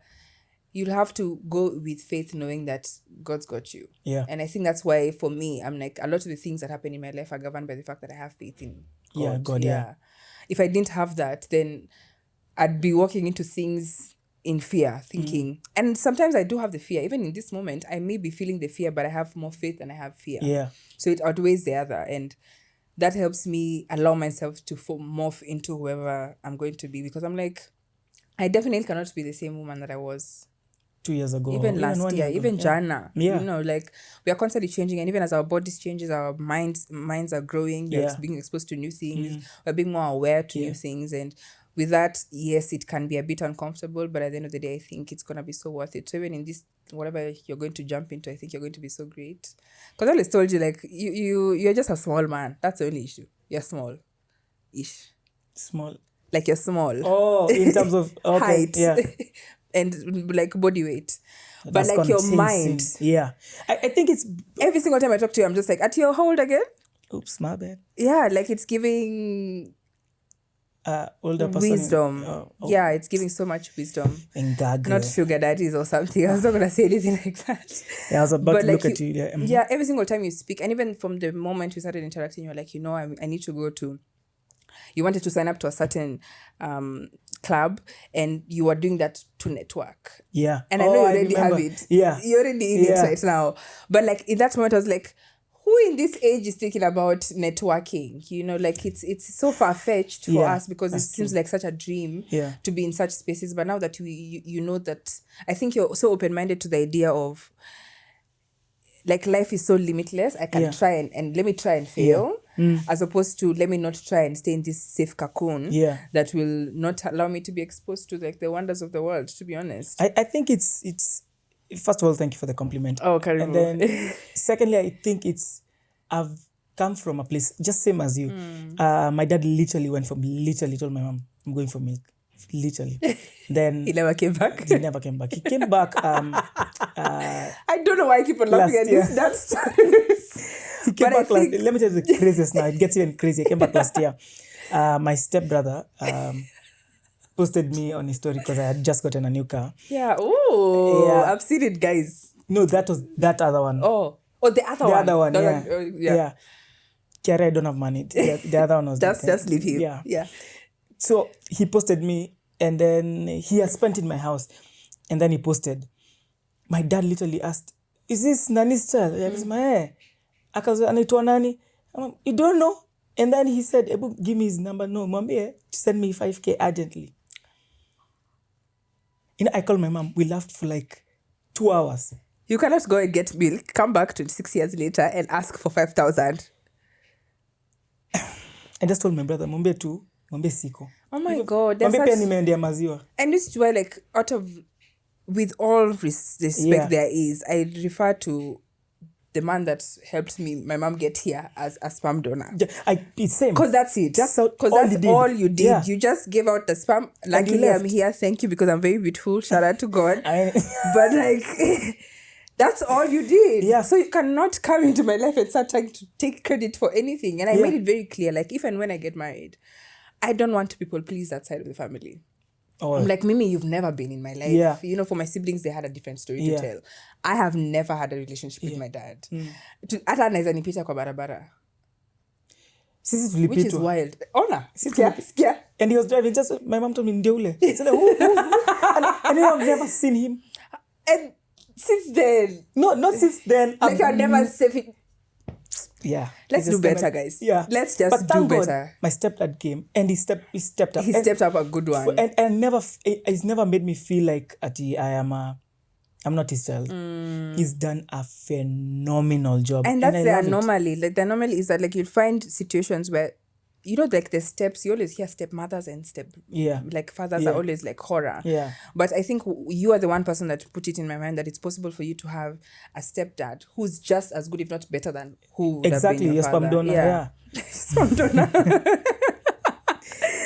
you'll have to go with faith, knowing that God's got you. Yeah. And I think that's why, for me, I'm like, a lot of the things that happen in my life are governed by the fact that I have faith in God. Yeah, God, yeah. If I didn't have that, then I'd be walking into things in fear, thinking. And sometimes I do have the fear. Even in this moment, I may be feeling the fear, but I have more faith than I have fear. Yeah. So it outweighs the other. And that helps me allow myself to morph into whoever I'm going to be. Because I'm like, I definitely cannot be the same woman that I was 2 years ago. even last 1 year, ago. even Yeah. Jana. Yeah. You know, like, we are constantly changing, and even as our bodies changes, our minds are growing. We're Yeah. being exposed to new things. We're being more aware to new things, and with that, yes, it can be a bit uncomfortable, but at the end of the day, I think it's gonna be so worth it. So even in this, whatever you're going to jump into, I think you're going to be so great. Because I always told you, like, you're just a small man. That's the only issue. You're small-ish. Small. Like, you're small. Oh, in terms of Height. Yeah. And like body weight. But That's like your contained mind. sin. Yeah. I think it's... Every single time I talk to you, I'm just like, at your how old again? Oops, my bad. Yeah, like it's giving Older person. wisdom. Yeah, it's giving so much wisdom. And gag. Not sugar daddies or something. I was not going to say anything like that. Yeah, I was about to like look at you. Yeah. Yeah, every single time you speak, and even from the moment we started interacting, you're like, I need to go to... You wanted to sign up to a certain club, and you are doing that to network. Yeah. And I know you already have remember. it. Yeah. You're already in it right now. But like in that moment, I was like, who in this age is thinking about networking? Like it's so far-fetched for us, because it seems like such a dream to be in such spaces. But now that you know that, I think you're so open-minded to the idea of, like, life is so limitless. I can try and let me try and fail, as opposed to let me not try and stay in this safe cocoon that will not allow me to be exposed to like the wonders of the world, to be honest. I think it's first of all, thank you for the compliment. Oh, Karibu. And then secondly, I think I've come from a place just same as you. My dad literally told my mom, I'm going for milk. Literally. Then He never came back. He never came back. He came back I don't know why I keep on laughing at this. That's he came back last. Let me tell you the craziest now. It gets even crazy. He came back last year. My stepbrother posted me on his story because I had just gotten a new car. Yeah. Oh, Yeah. I've seen it, guys. No, that was that other one. Oh, the other one. The other one, yeah. Yeah. Kiara, I don't have money. The other one was Just leave him. Yeah. So he posted me, and then he has spent in my house, and then he posted. My dad literally asked, "Is this Nani's child?" I was like, "Akazo anaitwa nani?" You don't know? And then he said, "Ebu, give me his number." No, mwambie to send me 5K urgently. I called my mom. We laughed for like 2 hours. You cannot go and get milk, come back 26 years later and ask for 5,000. I just told my brother, mwambie siko. Oh my God. Mwambie pia nimeendea maziwa. And this is why, like, with all respect there is, I refer to the man that helped me, my mom, get here as a sperm donor. It's same. Because that's it. That's Because all you did. Yeah. You just gave out the sperm. Luckily, I'm here. Thank you, because I'm very beautiful. Shout out to God. But like, that's all you did. Yeah. So you cannot come into my life and start trying to take credit for anything. And I made it very clear, like, if and when I get married, I don't want to people please that side of the family. Oh. I'm like, Mimi, you've never been in my life. Yeah. For my siblings, they had a different story to tell. I have never had a relationship with my dad. Hata anaweza nipita kwa barabara. Sisi tulipitwa. Which is wild. Ona, skia. And he was driving, just, my mom told me, ndio ule. So like, who? And then I've never seen him. And since then. No, not since then. Like, I've never said it. Yeah. Let's do better, guys. Yeah. Let's just do better. God, my stepdad came and he stepped up. He stepped up a good one. And he's never made me feel like I'm not his child. He's done a phenomenal job. And that's the anomaly. Like, the anomaly is that, like, you'll find situations where, like the steps, you always hear stepmothers and like fathers are always like horror. Yeah. But I think you are the one person that put it in my mind that it's possible for you to have a stepdad who's just as good, if not better, than who would have been your sperm father. donor. Yeah. Sperm donor.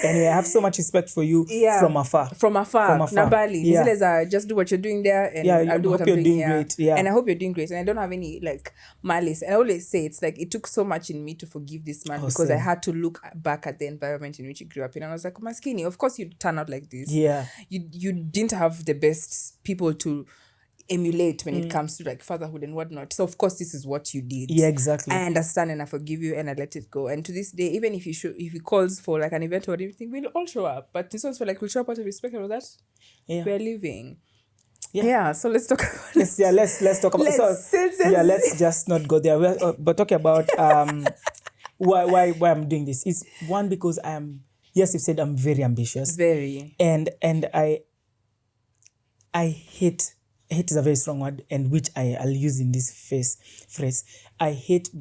Anyway, I have so much respect for you from afar. From afar. Nabali. Yeah. Just do what you're doing there, and I'll do what I'm you're doing here. Great. Yeah. And I hope you're doing great. And I don't have any like malice. And I always say it's like it took so much in me to forgive this man because I had to look back at the environment in which he grew up in, and I was like, Maskini, of course you'd turn out like this. Yeah. You didn't have the best people to emulate when it comes to like fatherhood and whatnot. So of course this is what you did. Yeah, exactly. I understand and I forgive you and I let it go. And to this day, even if he calls for like an event or anything, we'll all show up. But this was for like we'll show up out of respect and all that. Yeah. We're leaving. Yeah. So let's talk about let's talk about let's just not go there. But talk about why I'm doing this. It's one because you've said I'm very ambitious. Very. And I hate is a very strong word, and which I'll use in this phrase. I hate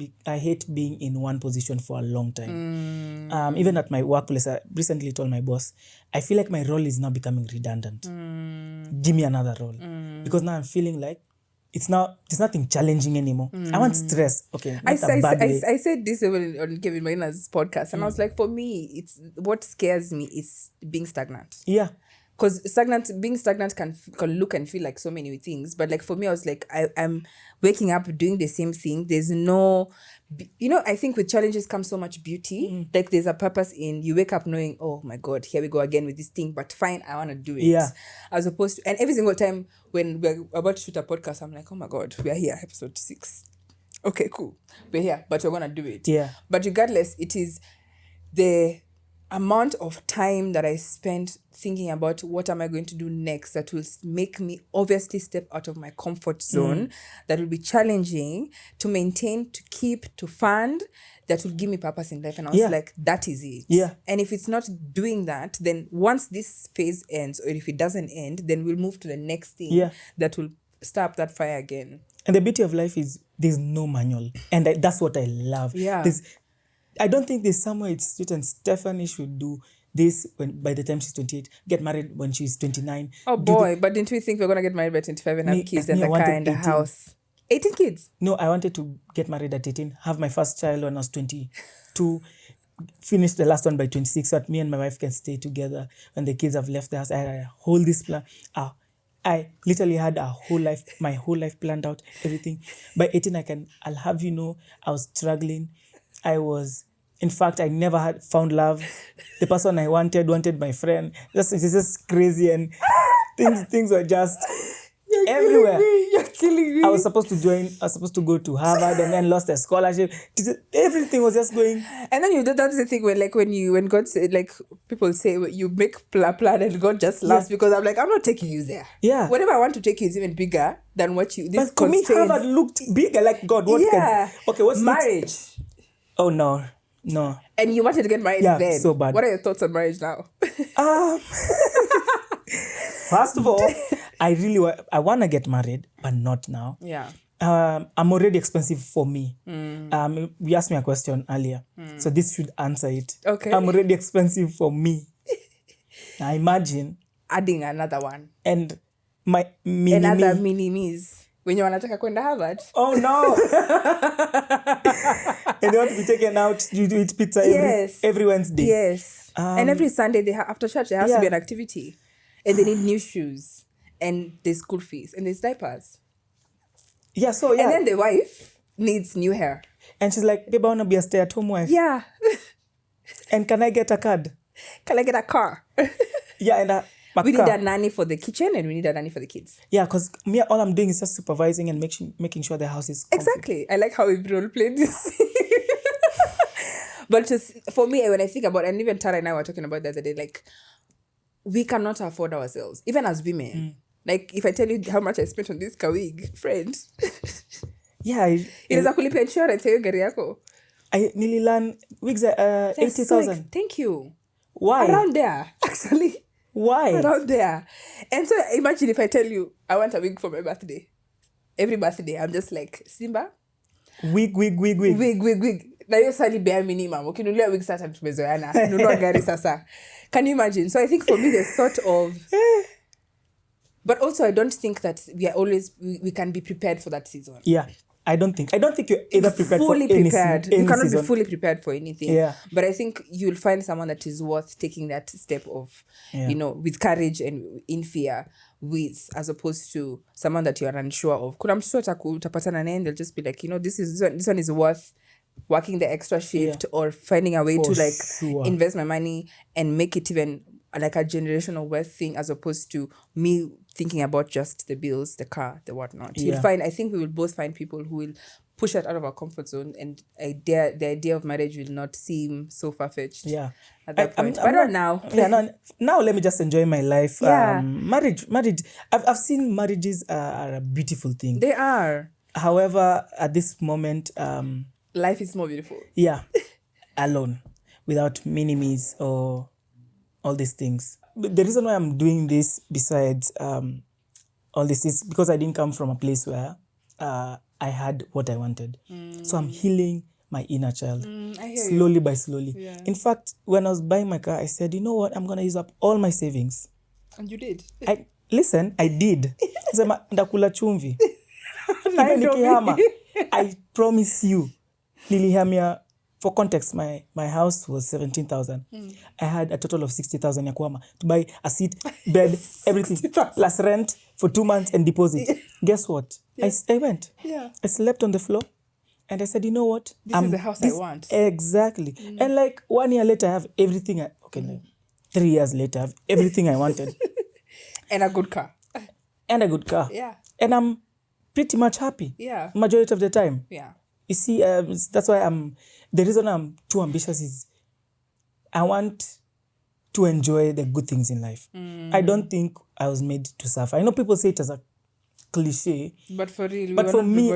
being in one position for a long time. Even at my workplace, I recently told my boss, I feel like my role is now becoming redundant. Give me another role. Because now I'm feeling like there's nothing challenging anymore. I want stress. Okay, I said this on Kevin Marina's podcast, and I was like, for me, it's what scares me is being stagnant. Yeah. Because being stagnant can look and feel like so many things. But like for me, I was like, I'm waking up doing the same thing. There's no, I think with challenges comes so much beauty. Like there's a purpose in you wake up knowing, oh my God, here we go again with this thing. But fine, I want to do it. Yeah. As opposed to, and every single time when we're about to shoot a podcast, I'm like, oh my God, we are here, episode 6. Okay, cool. We're here, but we're going to do it. Yeah. But regardless, it is the amount of time that I spent thinking about what am I going to do next that will make me obviously step out of my comfort zone, that will be challenging to maintain, to keep, to fund, that will give me purpose in life. And I was like, that is it. Yeah. And if it's not doing that, then once this phase ends, or if it doesn't end, then we'll move to the next thing that will stir up that fire again. And the beauty of life is there's no manual. And that's what I love. Yeah. I don't think there's somewhere it's written Stephanie should do this by the time she's 28, get married when she's 29. Oh boy, but didn't we think we're going to get married by 25 and have kids and a car and a house? 18 kids? No, I wanted to get married at 18, have my first child when I was 22, finish the last one by 26 so that me and my wife can stay together when the kids have left the house. I had a whole this plan. I literally had my whole life planned out, everything. By 18, I'll have I was struggling. In fact, I never had found love. The person I wanted my friend. It's just crazy, and things were just everywhere. You're killing me. I was supposed to go to Harvard and then lost a scholarship. Everything was just going. And then that's the thing when God said, like people say, you make plan and God just laughs because I'm like, I'm not taking you there. Yeah. Whatever I want to take you is even bigger than what you. This but to me, Harvard looked bigger. Like God, what's marriage? Oh no. And you wanted to get married then. So bad. What are your thoughts on marriage now? First of all, I want to get married, but not now. Yeah. I'm already expensive for me. You asked me a question earlier, so this should answer it. Okay. I'm already expensive for me. Now imagine adding another one. And my another mini-me's. When you wanataka kwenda Harvard. Oh no. And they want to be taken out. You do eat pizza every Wednesday. Yes. And every Sunday after church there has to be an activity. And they need new shoes. And there's school fees. And there's diapers. Yeah, so And then the wife needs new hair. And she's like, babe, I want to be a stay-at-home wife. Yeah. And can I get a card? Can I get a car? Yeah, and we need a nanny for the kitchen and we need a nanny for the kids. Yeah, because me, all I'm doing is just supervising and making sure the house is comfy. Exactly. I like how we role played this. But for me, when I think about, and even Tara and I were talking about the other day, like, we cannot afford ourselves, even as women. Like, if I tell you how much I spent on this wig, friend. Yeah. It is a kulipia insurance, hiyo gari yako. I nearly learned wigs at 80,000. Thank you. Why? Around there, actually. Why? Around there. And so imagine if I tell you, I want a wig for my birthday. Every birthday, I'm just like, Simba. Wig. Na hiyo sali bare minimum. Ukinunulia wig sasa tumezoeana. Nunua gari sasa. Can you imagine? So I think for me, there's sort of... But also, I don't think that we can be prepared for that season. Yeah. I don't think you're either prepared fully for any prepared. any You cannot season. be fully prepared for anything. Yeah. But I think you'll find someone that is worth taking that step of, with courage and in fear, with as opposed to someone that you are unsure of. Kuna mtu utapatana naye and they'll just be like, this one is worth working the extra shift or finding a way For to sure. invest my money and make it even like a generational wealth thing, as opposed to me thinking about just the bills, the car, the whatnot. You'll find, I think we will both find people who will push us out of our comfort zone, and the idea of marriage will not seem so far-fetched at that point. But not now. Yeah, now let me just enjoy my life. Yeah. Marriage. I've seen marriages are a beautiful thing. They are. However, at this moment, life is more beautiful. Yeah, alone, without minimes or all these things. The reason why I'm doing this, besides all this, is because I didn't come from a place where I had what I wanted. So I'm healing my inner child slowly by slowly. Yeah. In fact, when I was buying my car, I said, you know what? I'm going to use up all my savings. And you did. I did. Sema ndakula chumvi. Even nikihama, I promise you, nilihamia. For context, my house was 17,000. I had a total of 60,000 ya kuhama to buy a seat, bed, everything, plus rent for 2 months and deposit. Guess what? I went. Yeah. I slept on the floor and I said, you know what? This is the house I want. Exactly. And like 1 year later, I have everything. 3 years later, I have everything I wanted. And a good car. Yeah. And I'm pretty much happy. Yeah. Majority of the time. Yeah. You see, that's why the reason I'm too ambitious is I want to enjoy the good things in life. I don't think I was made to suffer. I know people say it as a cliche. But for real, but for me,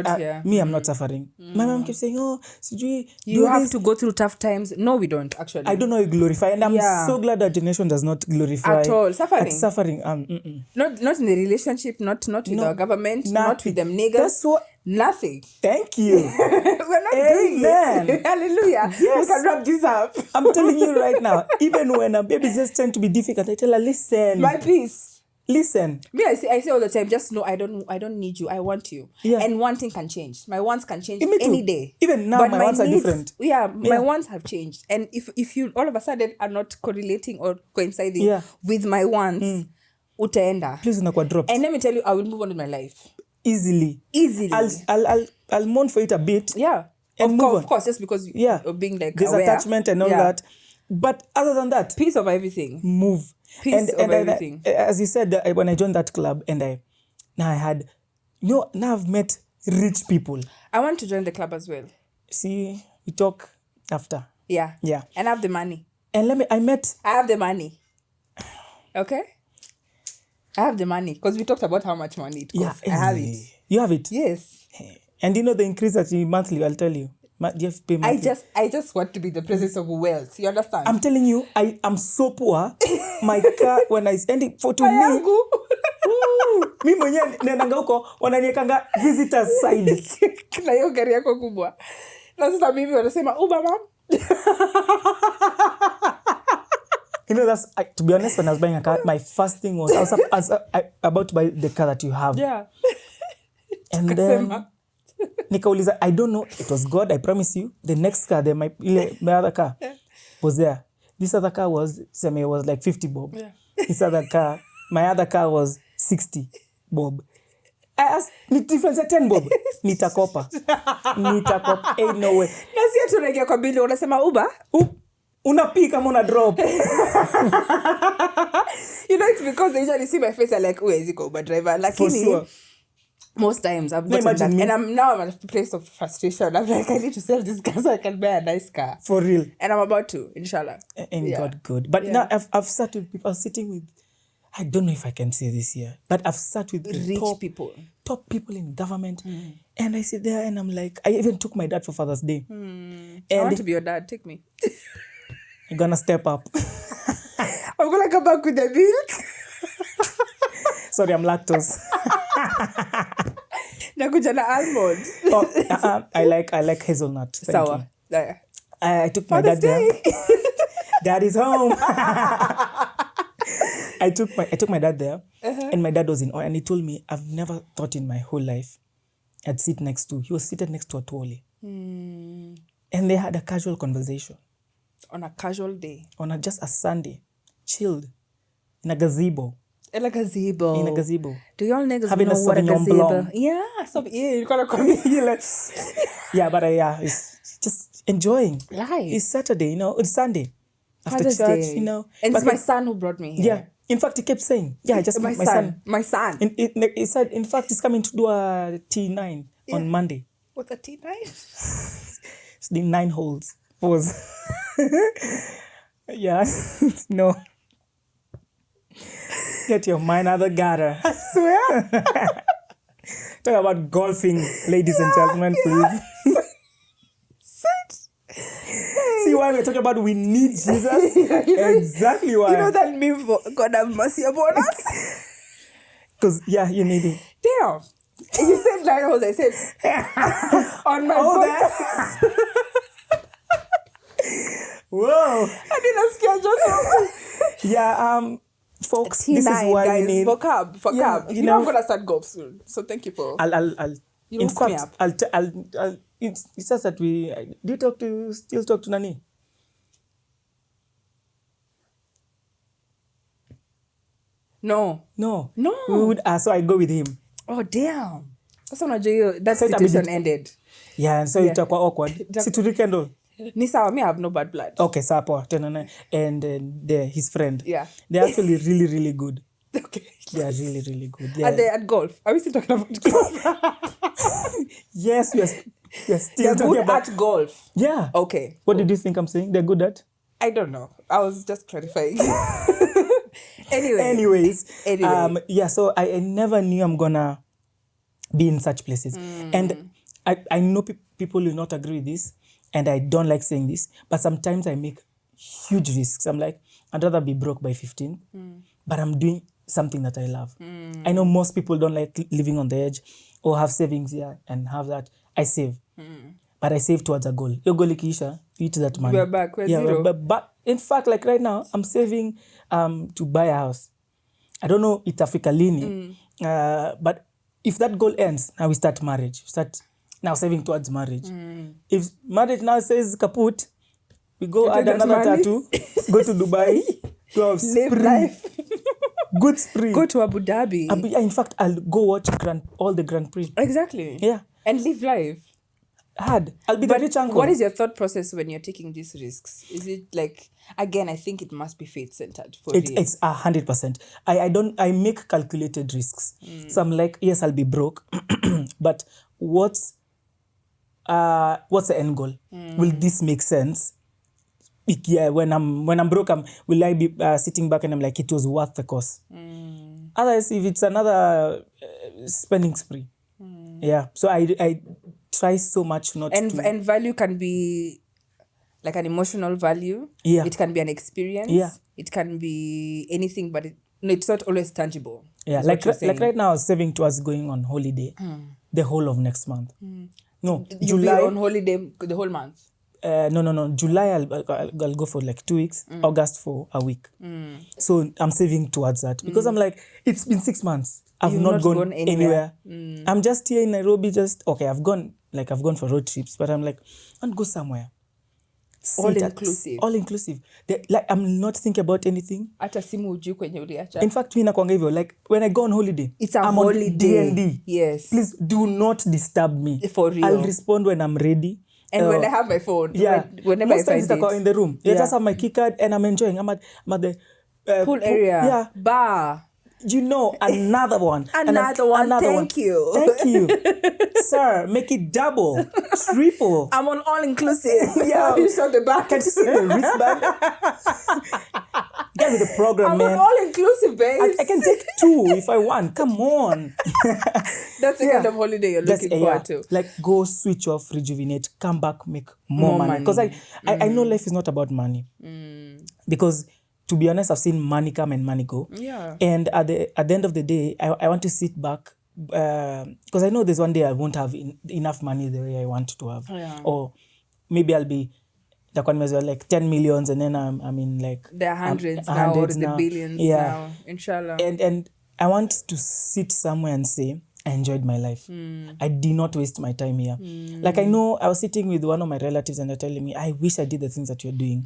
I'm not suffering. My mom keeps saying, oh, Sijui, you have to go through tough times. No, we don't, actually. I don't know, glorify. And I'm so glad our generation does not glorify. At all. Suffering. Not in the relationship, not with our government, not with them niggas. That's what. Nothing. Thank you. We're not doing it. Hallelujah. Yes. We can wrap this up. I'm telling you right now, even when a baby is just trying to be difficult, I tell her, listen. My peace. Listen. Me, I say all the time, just know I don't need you. I want you. Yeah. And one thing can change. My wants can change Me too. any day. Even now, but my wants are different. Yeah, my wants have changed. And if you all of a sudden are not correlating or coinciding with my wants, utaenda. Please unakuwa dropped. And let me tell you, I will move on with my life. Easily. I'll mourn for it a bit. Yeah. And of course, just because you're being like there's aware. attachment and all that. But other than that, piece of everything. Move. Piece of everything. As you said, when I joined that club and now I've met rich people. I want to join the club as well. See, we talk after. Yeah. Yeah. And I have the money. And I have the money. Okay? I have the money because we talked about how much money it costs. Yeah, I have it. You have it? Yes. And you know the increase that you monthly, I'll tell you. You have to pay monthly. I just want to be the presence of wealth. You understand? I'm telling you, I am so poor. My car, when I send it to me, mi mwenye nenanga huko wananiekanga visitors side. Na hiyo gari yako kubwa. Na sasa mimi wanasema Uber mom. You know, to be honest, when I was buying a car, my first thing was I was about to buy the car that you have. Yeah. And then nikauliza, I don't know, it was God, I promise you. The next car, my other car was there. This other car was like 50 bob. Yeah. This other car, my other car was 60 bob. I asked, ni difference ya 10 bob. Nitakopa. Ain't no way. Na si tunaingia kwa bili unasema Uber? Unapika kama una drop. You know, it's because they usually see my face and like, is he Uber driver? Like, for sure. Most times I've gotten that. And I'm at a place of frustration. I'm like, I need to sell this car so I can buy a nice car. For real. And I'm about to, inshallah. And God good. But now I've sat with people, sitting with, I don't know if I can say this here, but I've sat with top people in government. And I sit there and I'm like, I even took my dad for Father's Day. And I want to be your dad. Take me. I'm gonna step up. I'm gonna come back with the milk. Sorry, I'm lactose. Nakuja na almond. I like hazelnut. Sour. I took my dad there. Dad is home. I took my dad there, and my dad was in awe, and he told me, I've never thought in my whole life I'd sit next to. He was seated next to a trolley. And they had a casual conversation. On a casual day. On just a Sunday. Chilled. In a gazebo. In a gazebo. In a gazebo. Do y'all niggas Having know a what a Sauvignon gazebo? Blanc. Yeah, you gotta come it's just enjoying. Life. It's Saturday, it's Sunday. After Father's church, Day. And it's my son who brought me here. Yeah. In fact, he kept saying, just my son. My son. He said, in fact, he's coming to do a T9 on Monday. What's a T9? It's the 9 holes. Pause. Yeah. No. Get your mind out of the gutter. I swear. Talk about golfing, ladies and gentlemen, please. See why we're talking about we need Jesus? Exactly why. You know that meme for God have mercy upon us? Because, you need it. Damn. You said 9 holes, I said on my podcast. Whoa. I didn't schedule. Folks, T9, this is why guys, we need vocab. I'm gonna start golf soon. So thank you for. I'll You in hook me fact, up. I'll it's just that we do you still talk to Nani? No. We would so I go with him. Oh damn. That's not that So situation ended. Yeah, and so it was awkward. See to rekindle. Nisa, me have no bad blood. Okay, Sapo, and his friend. Yeah. They're actually really, really good. Okay. They are really, really good. Are they at golf? Are we still talking about golf? Yes, we are still They're talking good about. at golf. Yeah. Okay. What did you think I'm saying? They're good at? I don't know. I was just clarifying. Anyways. Anyway. So I never knew I'm gonna be in such places. And I know people will not agree with this, and I don't like saying this, but sometimes I make huge risks. I'm like, I'd rather be broke by 15, but I'm doing something that I love. I know most people don't like living on the edge or have savings here and have that. I save. But I save towards a goal. Your goal ikiisha, you eat that money. We're back. We're zero. But in fact, like right now, I'm saving to buy a house. I don't know itafika lini, but if that goal ends, now we start marriage. Start now saving towards marriage. If marriage now says kaput, we go add another tattoo, go to Dubai, to have Live spree. life. Good spree. Go to Abu Dhabi. In fact, I'll go watch all the Grand Prix. Exactly. Yeah. And live life. Hard. I'll be the rich uncle. What is your thought process when you're taking these risks? Is it like, again, I think it must be faith-centered for real. It's 100%. I make calculated risks. So I'm like, yes, I'll be broke, but what's the end goal? Will this make sense? When I'm broke, will I be sitting back and I'm like, it was worth the cost? Otherwise, if it's another spending spree, So I try so much not to. And value can be like an emotional value. Yeah. It can be an experience. Yeah. It can be anything, but it's not always tangible. Yeah, like right now, I was saving towards going on holiday the whole of next month. No, You'll July. be on holiday the whole month. No. July, I'll go for like 2 weeks. August for a week. So I'm saving towards that because I'm like, it's been 6 months. I've You've not not gone gone anywhere. I'm just here in Nairobi. I've gone for road trips, but I'm like, I'll go somewhere. All inclusive. All inclusive. I'm not thinking about anything. Hata simu ujui kwenye uliacha. In fact, nakwanga hivyo, like when I go on holiday, It's a I'm holiday. on D&D. Yes. Please do not disturb me. For real. I'll respond when I'm ready. And when I have my phone. Yeah. Whenever Most I times find it's it. in the room. I just have my key card and I'm enjoying. I'm at the Pool area. Yeah. Bar. Another one. Another one. Thank you. Thank you. Sir, make it double, triple. I'm on all inclusive. Yeah. You saw the back. Can you see the wristband? Get with the program, I'm man. on all inclusive, babe. I can take 2 if I want. Come on. That's the kind of holiday you're looking forward to. Like go switch off, rejuvenate, come back, make more money. Because I know life is not about money. Because to be honest, I've seen money come and money go. Yeah. And at the end of the day, I want to sit back because I know there's one day I won't have enough money the way I want to have. Yeah. Or maybe I'll be like 10 millions and then I'm in like There are hundreds now or the billions now. Inshallah. And I want to sit somewhere and say, I enjoyed my life. I did not waste my time here. Like, I know I was sitting with one of my relatives and they're telling me, I wish I did the things that you're doing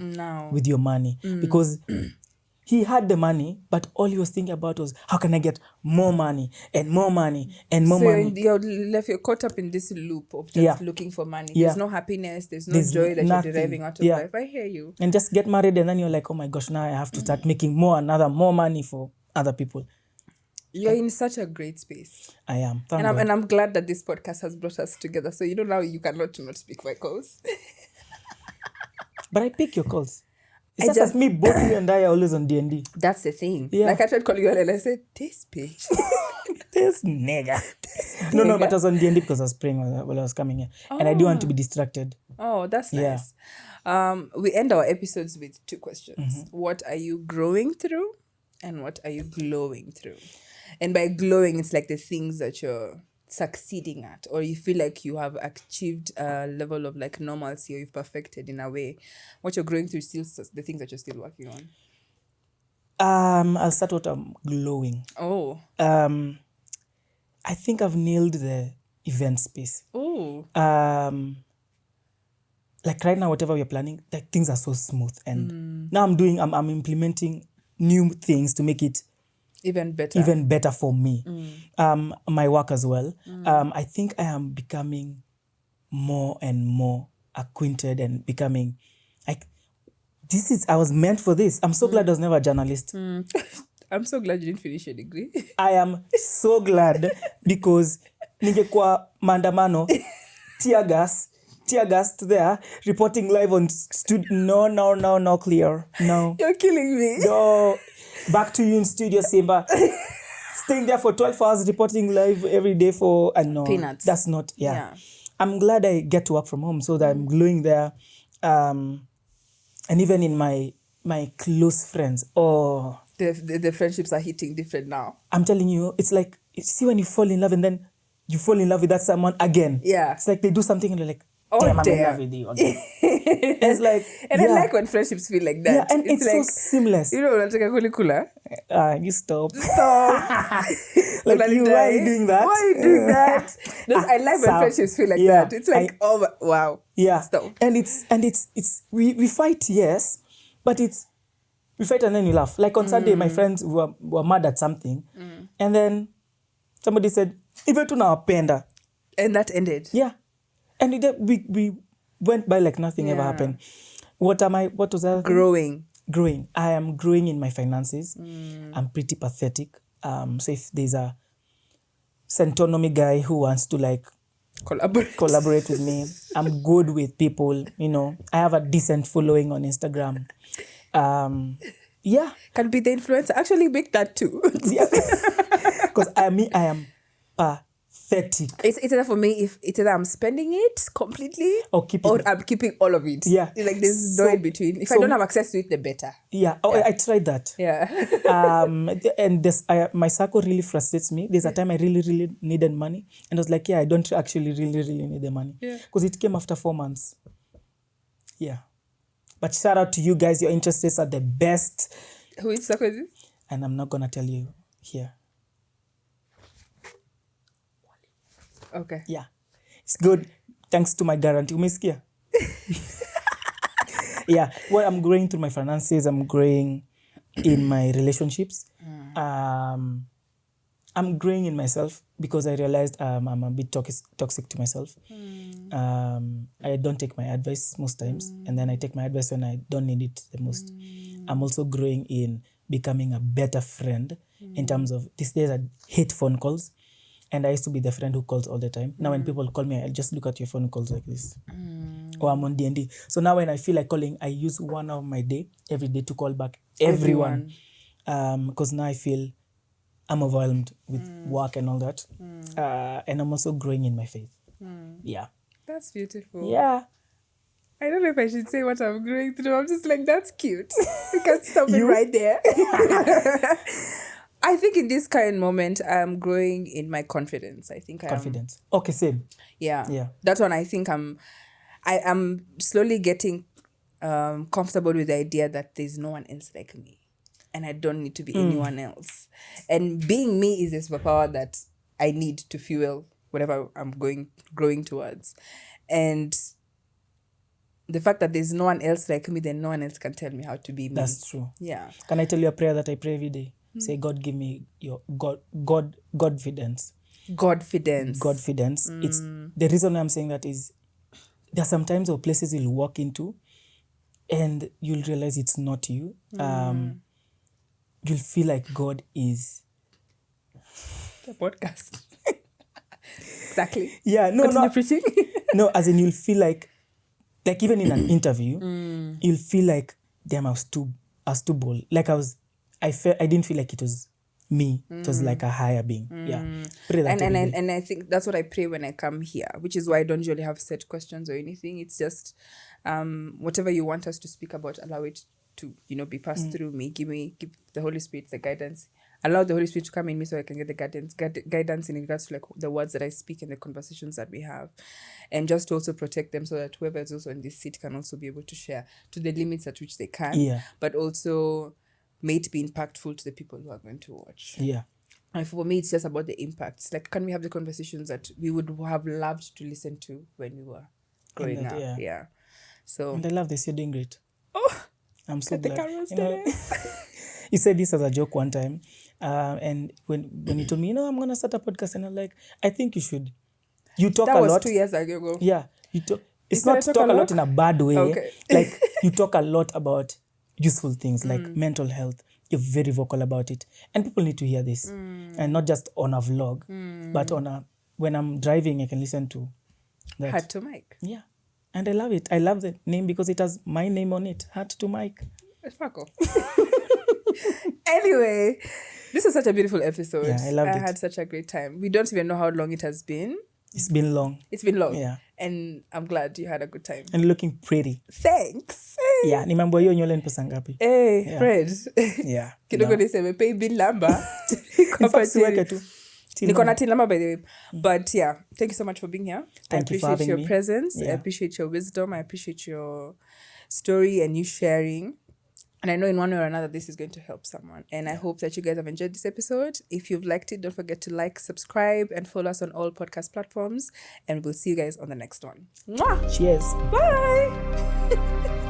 with your money. Because he had the money, but all he was thinking about was, how can I get more money and more money and more money? You're caught up in this loop of just looking for money. There's no happiness, there's no joy that nothing. you're deriving out of life. I hear you. And just get married and then you're like, oh my gosh, now I have to start making more money for other people. You're in such a great space. I am. And I'm glad that this podcast has brought us together. So now you cannot not speak my calls. But I pick your calls. It's just me, both you and I are always on D&D. That's the thing. Yeah. Like I tried calling you and I said, this bitch. This nigga. No, but I was on D&D because I was praying while I was coming here. And I do want to be distracted. Oh, that's nice. We end our episodes with 2 questions. What are you growing through? And what are you glowing through? And by glowing, it's like the things that you're succeeding at, or you feel like you have achieved a level of like normalcy, or you've perfected in a way. What you're growing through is still the things that you're still working on. I'll start what I'm glowing. Oh. I think I've nailed the event space. Oh. Like right now, whatever we're planning, like things are so smooth. And now I'm implementing new things to make it even better for me. My work as well. I think I am becoming more and more acquainted and becoming like, I was meant for this. I'm so glad I was never a journalist. I'm so glad you didn't finish your degree. I am so glad because ningekuwa maandamano, tear gas there, reporting live on no, clear. No. You're killing me. No. Back to you in studio, Simba. Staying there for 12 hours, reporting live every day for... no, peanuts. That's not... Yeah. I'm glad I get to work from home so that I'm glowing there. And even in my close friends. Oh... The friendships are hitting different now. I'm telling you, it's like... See when you fall in love and then you fall in love with that someone again. Yeah. It's like they do something and they're like, damn, I'm in love with you again. It's like... And I like when friendships feel like that. Yeah, and it's like, so seamless. You know, like a kulikula. You stop. Like, why are you doing that? Why are you doing that? I like when friendships feel like that. It's like, wow. Yeah. Stop. And it's we fight, yes, but we fight and then we laugh. Like on Sunday, my friends were mad at something, and then somebody said, "Even tunawapenda," and that ended. Yeah, and we went by like nothing ever happened. What was that? Growing. I am growing in my finances. I'm pretty pathetic. So if there's a Centonomy guy who wants to like collaborate with me, I'm good with people. I have a decent following on Instagram. Can be the influencer. Actually, make that too. Because I am pathetic. It's either for me, if it's either I'm spending it completely or I'm keeping all of it. Yeah. Like there's no in between. If I don't have access to it, the better. Yeah. Oh, I tried that. Yeah. And my circle really frustrates me. There's a time I really, really needed money. And I was like, I don't actually really, really need the money. Because it came after 4 months. Yeah. But shout out to you guys. Your interests are the best. Who is circle is this? And I'm not going to tell you here. Okay. Yeah. It's good. Thanks to my guarantee. Umesikia? Yeah. Well, I'm growing through my finances. I'm growing in my relationships. I'm growing in myself because I realized I'm a bit toxic to myself. I don't take my advice most times. And then I take my advice when I don't need it the most. I'm also growing in becoming a better friend in terms of these days I hate phone calls. And I used to be the friend who calls all the time. Now when people call me, I just look at your phone calls like this. Or I'm on D&D. So now when I feel like calling, I use 1 hour of my day, every day, to call back everyone. Because now I feel I'm overwhelmed with work and all that. And I'm also growing in my faith. Yeah. That's beautiful. Yeah. I don't know if I should say what I'm going through. I'm just like, that's cute. You can stop it right there. I think in this current moment, I'm growing in my confidence. I think confidence. Okay, same. Yeah. That one, I think I'm slowly getting comfortable with the idea that there's no one else like me. And I don't need to be anyone else. And being me is a superpower that I need to fuel whatever I'm growing towards. And the fact that there's no one else like me, then no one else can tell me how to be me. That's true. Yeah. Can I tell you a prayer that I pray every day? Say, God, give me your Godfidence. Godfidence. It's the reason I'm saying that is there are some times or places you'll walk into and you'll realize it's not you. You'll feel like God is The podcast. Exactly. Yeah, Continue preaching. no, as in you'll feel like even in an interview, you'll feel like, damn, I was too bold. Like I didn't feel like it was me. It was like a higher being. Yeah. Pray that every day. And I think that's what I pray when I come here, which is why I don't usually have set questions or anything. It's just whatever you want us to speak about, allow it to, be passed through me. Give the Holy Spirit the guidance. Allow the Holy Spirit to come in me so I can get the guidance in regards to like the words that I speak and the conversations that we have. And just to also protect them so that whoever is also in this seat can also be able to share to the limits at which they can. Yeah. But also may it be impactful to the people who are going to watch. Yeah. And for me, it's just about the impacts. Like, can we have the conversations that we would have loved to listen to when we were growing up? Yeah. So. And I love this. You're doing great. Oh, I'm so glad. The cameras You said this as a joke one time. And when you told me, I'm going to start a podcast, and I'm like, I think you should. You talk a lot. That was 2 years ago. Yeah. You talk. It's not talk a lot in a bad way. Okay. Like, you talk a lot about useful things like mental health. You're very vocal about it. And people need to hear this. And not just on a vlog, but when I'm driving, I can listen to that. Heart to Mike. Yeah. And I love it. I love the name because it has my name on it. Heart to Mike. Fuck off. Anyway, this was such a beautiful episode. Yeah, I loved it. I had such a great time. We don't even know how long it has been. It's been long. It's been long. Yeah. And I'm glad you had a good time. And looking pretty. Thanks. Yeah. Ni mambo hiyo nywele ni pesa ngapi? Hey, Yeah. Fred. Yeah. Kidogo niseme pay bill number. In fact, siweke tu. Niko na tin number, by the way. But yeah, thank you so much for being here. Thank you for I having appreciate your me. presence. Yeah. I appreciate your wisdom. I appreciate your story and you sharing. And I know in one way or another, this is going to help someone. And I hope that you guys have enjoyed this episode. If you've liked it, don't forget to like, subscribe, and follow us on all podcast platforms. And we'll see you guys on the next one. Mwah! Cheers. Bye!